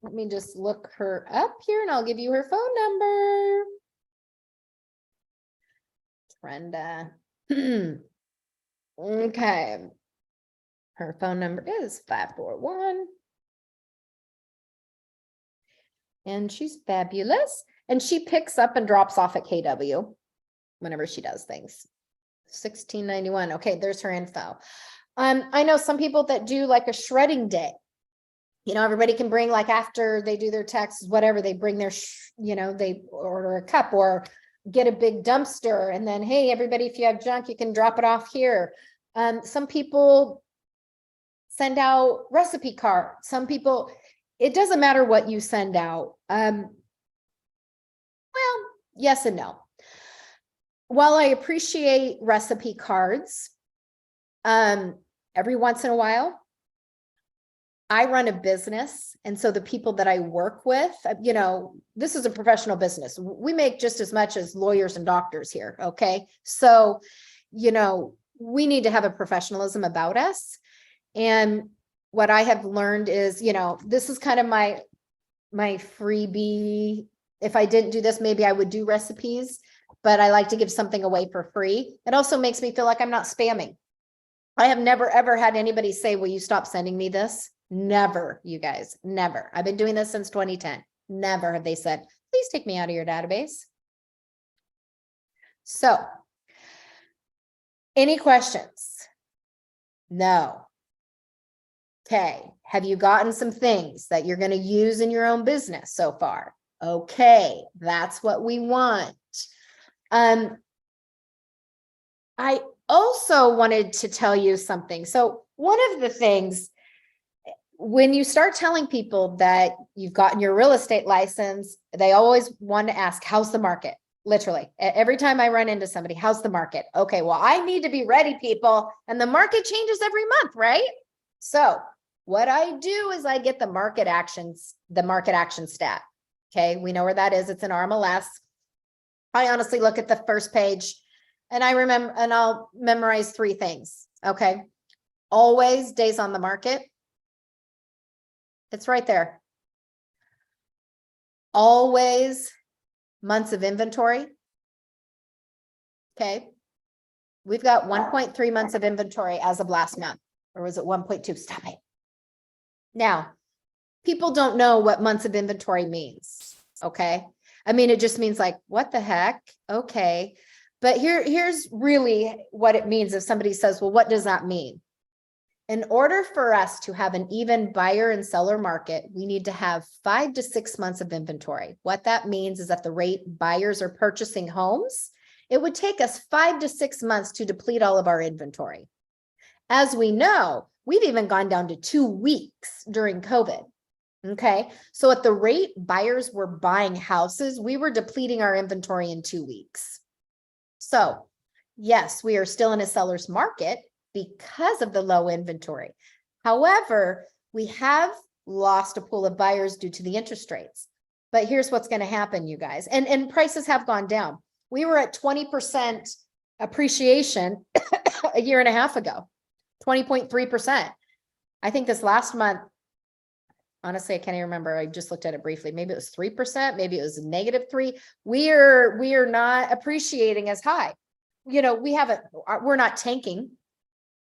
Let me just look her up here and I'll give you her phone number. Trenda. Okay. Her phone number is 541. And she's fabulous. And she picks up and drops off at KW whenever she does things. 1691. Okay, there's her info. I know some people that do like a shredding day. You know, everybody can bring, like, after they do their taxes, whatever, they bring their, you know, they order a cup or get a big dumpster. And then, hey, everybody, if you have junk, you can drop it off here. Some people send out recipe cards. Some people, it doesn't matter what you send out. Well, yes and no. While I appreciate recipe cards, every once in a while, I run a business. And so the people that I work with, you know, this is a professional business. We make just as much as lawyers and doctors here. Okay. So, you know, we need to have a professionalism about us. And what I have learned is, you know, this is kind of my freebie. If I didn't do this, maybe I would do recipes, but I like to give something away for free. It also makes me feel like I'm not spamming. I have never, ever had anybody say, will you stop sending me this? Never, you guys, never. I've been doing this since 2010. Never have they said, please take me out of your database. So, any questions? No. Okay. Have you gotten some things that you're going to use in your own business so far? Okay. That's what we want. I also wanted to tell you something. So one of the things, when you start telling people that you've gotten your real estate license, they always want to ask, how's the market? Literally, every time I run into somebody, how's the market? Okay, well, I need to be ready, people. And the market changes every month, right? So what I do is I get the market action stat. Okay, we know where that is. It's in RMLS. I honestly look at the first page and I remember, and I'll memorize 3 things. Okay, always days on the market. It's right there. Always months of inventory. Okay. We've got 1.3 months of inventory as of last month, or was it 1.2? Stop it. Now, people don't know what months of inventory means. Okay. I mean, it just means like, what the heck? Okay. But here's really what it means. If somebody says, well, what does that mean? In order for us to have an even buyer and seller market, we need to have 5 to 6 months of inventory. What that means is at the rate buyers are purchasing homes, it would take us 5 to 6 months to deplete all of our inventory. As we know, we've even gone down to 2 weeks during COVID. Okay, so at the rate buyers were buying houses, we were depleting our inventory in 2 weeks. So yes, we are still in a seller's market because of the low inventory. However, we have lost a pool of buyers due to the interest rates. But here's what's going to happen, you guys. And prices have gone down. We were at 20% appreciation a year and a half ago, 20.3%. I think this last month, honestly, I can't even remember. I just looked at it briefly. Maybe it was 3%. Maybe it was -3. We are not appreciating as high. You know, we're not tanking.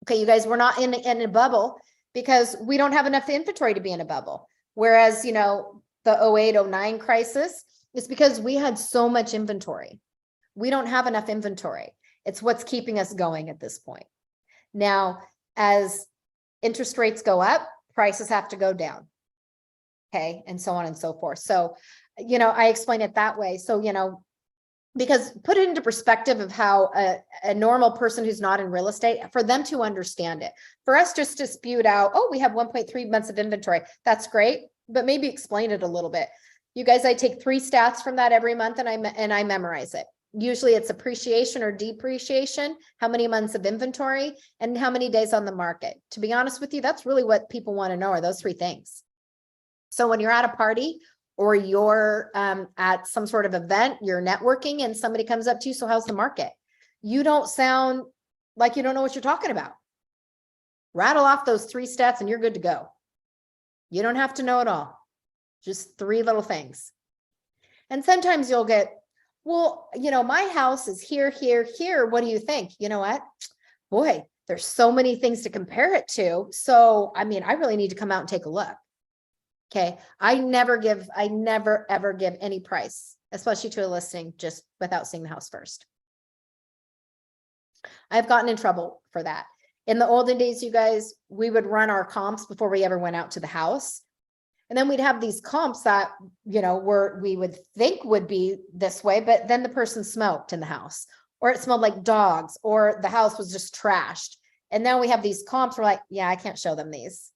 Okay, you guys, we're not in a bubble because we don't have enough inventory to be in a bubble. Whereas, you know, the 08, 09 crisis is because we had so much inventory. We don't have enough inventory. It's what's keeping us going at this point. Now, as interest rates go up, prices have to go down. Okay, and so on and so forth. So, I explain it that way. So, because put it into perspective of how a normal person who's not in real estate, for them to understand it, for us just to spew out, oh, we have 1.3 months of inventory. That's great, but maybe explain it a little bit. You guys, I take 3 stats from that every month and I memorize it. Usually it's appreciation or depreciation, how many months of inventory, and how many days on the market. To be honest with you, that's really what people want to know, are those 3 things. So when you're at a party or you're at some sort of event, you're networking and somebody comes up to you, so how's the market? You don't sound like you don't know what you're talking about. Rattle off those 3 stats and you're good to go. You don't have to know it all. Just 3 little things. And sometimes you'll get, well, my house is here, here, here. What do you think? You know what? Boy, there's so many things to compare it to. So, I really need to come out and take a look. Okay. I never ever give any price, especially to a listing, just without seeing the house first. I've gotten in trouble for that. In the olden days, you guys, we would run our comps before we ever went out to the house. And then we'd have these comps that, we would think would be this way, but then the person smoked in the house, or it smelled like dogs, or the house was just trashed. And now we have these comps. We're like, yeah, I can't show them these.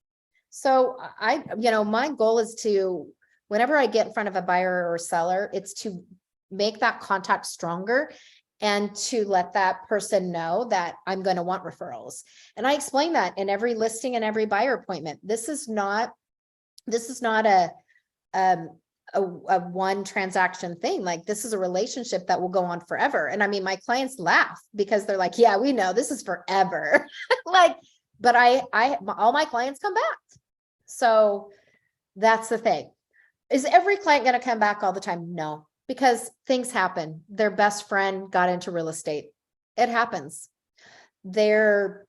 So my goal is to, whenever I get in front of a buyer or seller, it's to make that contact stronger and to let that person know that I'm going to want referrals. And I explain that in every listing and every buyer appointment. This is not a one transaction thing. Like, this is a relationship that will go on forever. And my clients laugh because they're like, yeah, we know this is forever. But all my clients come back. So that's the thing. Is every client going to come back all the time? No, because things happen. Their best friend got into real estate. It happens. Their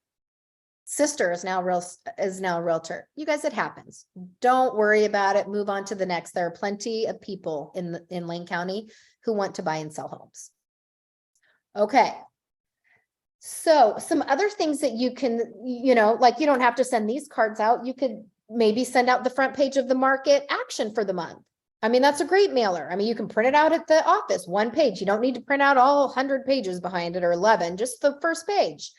sister is now a realtor. You guys, it happens. Don't worry about it. Move on to the next. There are plenty of people in Lane County who want to buy and sell homes. Okay. So some other things that you can, like, you don't have to send these cards out. You could maybe send out the front page of the market action for the month. That's a great mailer. You can print it out at the office, 1 page. You don't need to print out all 100 pages behind it, or 11, just the first page.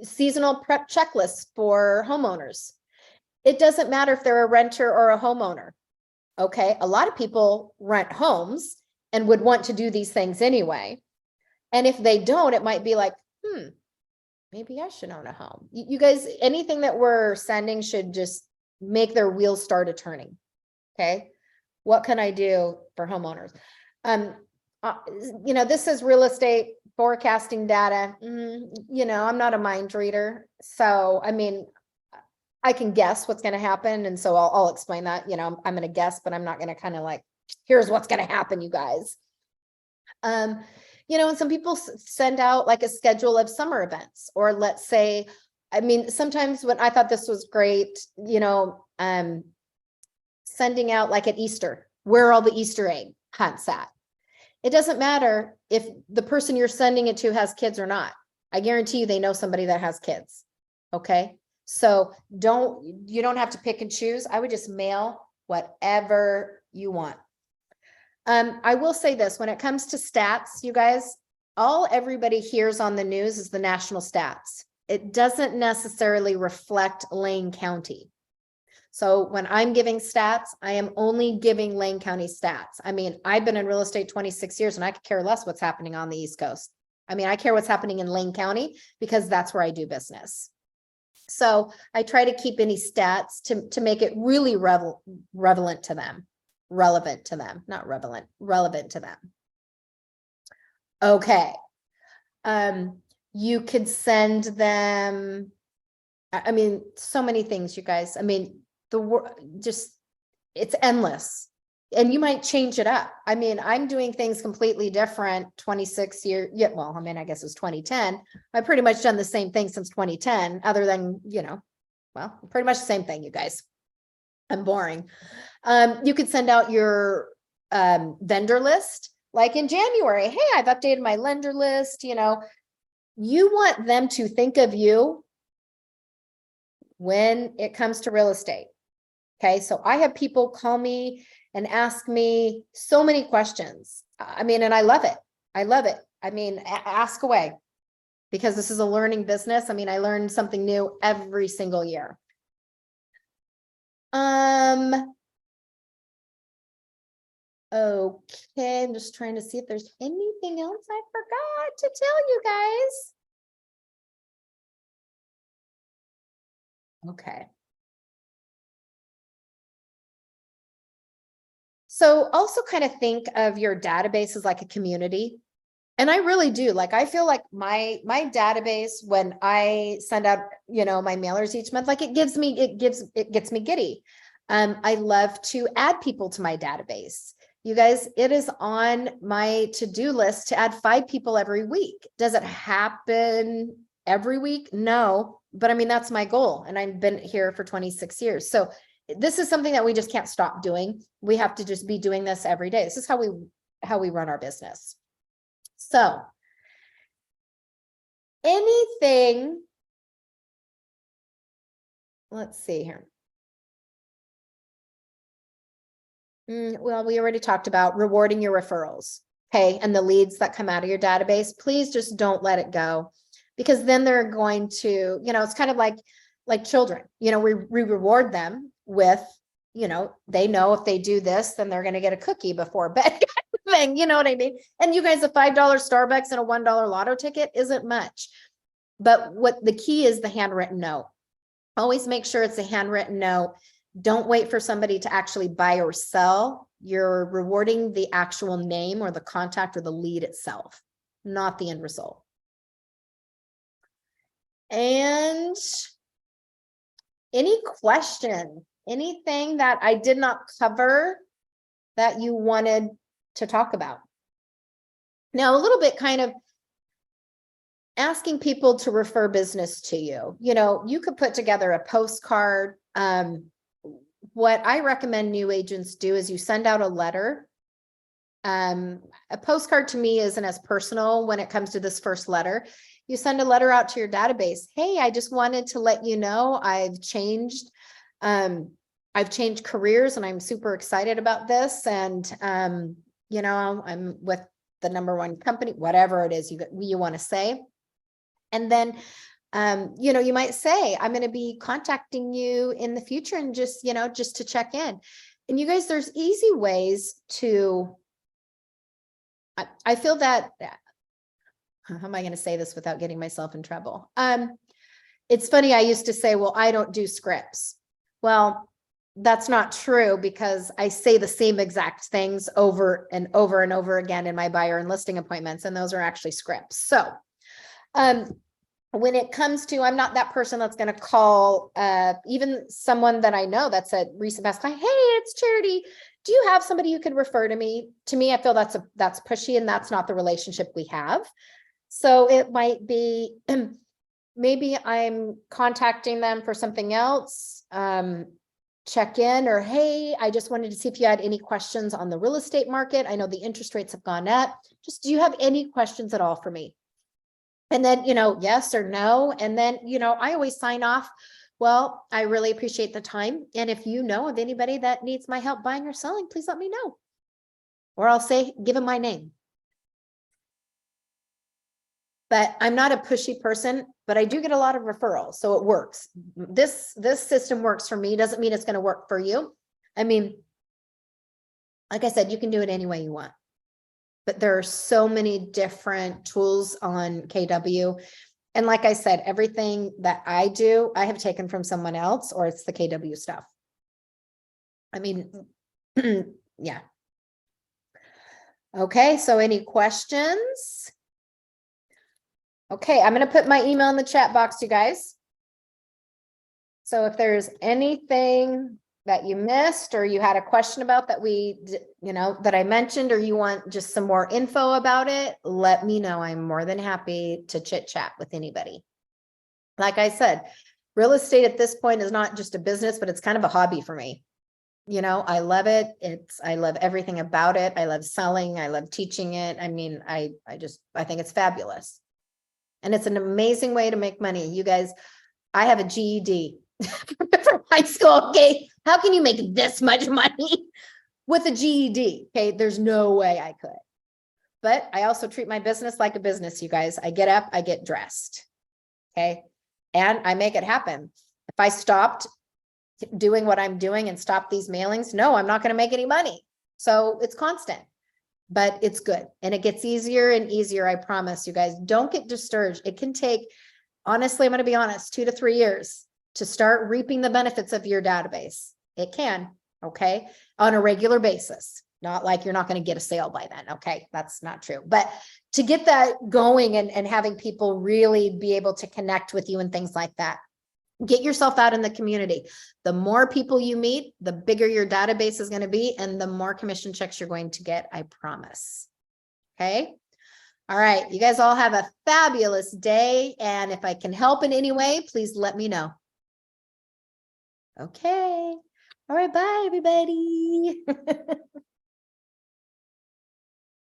Seasonal prep checklists for homeowners. It doesn't matter if they're a renter or a homeowner. Okay. A lot of people rent homes and would want to do these things anyway. And if they don't, it might be like, maybe I should own a home. You guys, anything that we're sending should just make their wheels start a turning. Okay. What can I do for homeowners? This is real estate forecasting data. I'm not a mind reader. So, I can guess what's going to happen. And so I'll explain that, I'm going to guess, but I'm not going to kind of like, here's what's going to happen, you guys. And some people send out like a schedule of summer events, or let's say, sometimes when I thought this was great, sending out like at Easter, where are all the Easter egg hunts at? It doesn't matter if the person you're sending it to has kids or not. I guarantee you they know somebody that has kids. Okay. So you don't have to pick and choose. I would just mail whatever you want. I will say this, when it comes to stats, you guys, all everybody hears on the news is the national stats. It doesn't necessarily reflect Lane County. So when I'm giving stats, I am only giving Lane County stats. I've been in real estate 26 years and I could care less what's happening on the East Coast. I care what's happening in Lane County because that's where I do business. So I try to keep any stats to make it really relevant to them. Relevant to them, not relevant, relevant to them. Okay. You could send them, so many things, you guys. It's endless. And you might change it up. I'm doing things completely different 26 years. Yeah, well, I guess it was 2010. I've pretty much done the same thing since 2010, other than, pretty much the same thing, you guys. I'm boring. You could send out your vendor list. like in January, hey, I've updated my lender list, you know, you want them to think of you when it comes to real estate. Okay, so I have people call me and ask me so many questions. I mean, and I love it. I love it. I mean, ask away, because this is a learning business. I mean, I learn something new every single year. Okay, I'm just trying to see if there's anything else I forgot to tell you guys. Okay. So also kind of think of your database as like a community. And I really do. Like, I feel like my database, when I send out, you know, my mailers each month, like it gets me giddy. I love to add people to my database. You guys, it is on my to-do list to add 5 people every week. Does it happen every week? No, but I mean, that's my goal. And I've been here for 26 years. So this is something that we just can't stop doing. We have to just be doing this every day. This is how we run our business. So anything, let's see here. Well, we already talked about rewarding your referrals, okay, and the leads that come out of your database. Please just don't let it go, because then they're going to, you know, it's kind of like children, you know, we reward them with, you know, they know if they do this, then they're going to get a cookie before bed thing, you know what I mean? And you guys, a $5 Starbucks and a $1 lotto ticket isn't much. But what the key is, the handwritten note. Always make sure it's a handwritten note. Don't wait for somebody to actually buy or sell. You're rewarding the actual name or the contact or the lead itself, not the end result. And any question, anything that I did not cover that you wanted to talk about? Now, a little bit kind of asking people to refer business to you. You know, you could put together a postcard. What I recommend new agents do is you send out a letter. A postcard to me isn't as personal when it comes to this first letter. You send a letter out to your database. Hey, I just wanted to let you know I've changed careers and I'm super excited about this. And, you know, I'm with the #1 company, whatever it is you want to say. And then, you know, you might say, I'm going to be contacting you in the future and just, you know, just to check in. And you guys, there's easy ways to, I feel that, how am I going to say this without getting myself in trouble? It's funny. I used to say, well, I don't do scripts. Well, that's not true, because I say the same exact things over and over and over again in my buyer and listing appointments. And those are actually scripts. So, when it comes to, I'm not that person that's going to call, even someone that I know that's a recent past client. Hey, it's Charity. Do you have somebody you could refer to me? To me, I feel that's pushy, and that's not the relationship we have. So it might be, maybe I'm contacting them for something else, check in, or, hey, I just wanted to see if you had any questions on the real estate market. I know the interest rates have gone up. Just, do you have any questions at all for me? And then, you know, yes or no. And then, you know, I always sign off, well, I really appreciate the time. And if you know of anybody that needs my help buying or selling, please let me know. Or I'll say, give them my name. But I'm not a pushy person, but I do get a lot of referrals. So it works. This system works for me. Doesn't mean it's going to work for you. I mean, like I said, you can do it any way you want. But there are so many different tools on KW. And like I said, everything that I do, I have taken from someone else, or it's the KW stuff. I mean, yeah. Okay, so any questions? Okay, I'm going to put my email in the chat box, you guys. So if there's anything that you missed, or you had a question about that that I mentioned, or you want just some more info about it, let me know. I'm more than happy to chit chat with anybody. Like I said, real estate at this point is not just a business, but it's kind of a hobby for me. You know, I love it. I love everything about it. I love selling. I love teaching it. I mean, I think it's fabulous. And it's an amazing way to make money. You guys, I have a GED from high school. Okay. How can you make this much money with a GED? Okay. There's no way I could. But I also treat my business like a business, you guys. I get up, I get dressed. Okay. And I make it happen. If I stopped doing what I'm doing and stop these mailings, no, I'm not going to make any money. So it's constant, but it's good. And it gets easier and easier. I promise you guys, don't get discouraged. It can take, honestly, I'm going to be honest, 2 to 3 years to start reaping the benefits of your database. It can, okay, on a regular basis. Not like you're not going to get a sale by then. Okay, that's not true. But to get that going and having people really be able to connect with you and things like that, get yourself out in the community. The more people you meet, the bigger your database is going to be and the more commission checks you're going to get, I promise. Okay. All right. You guys all have a fabulous day. And if I can help in any way, please let me know. Okay. All right. Bye, everybody.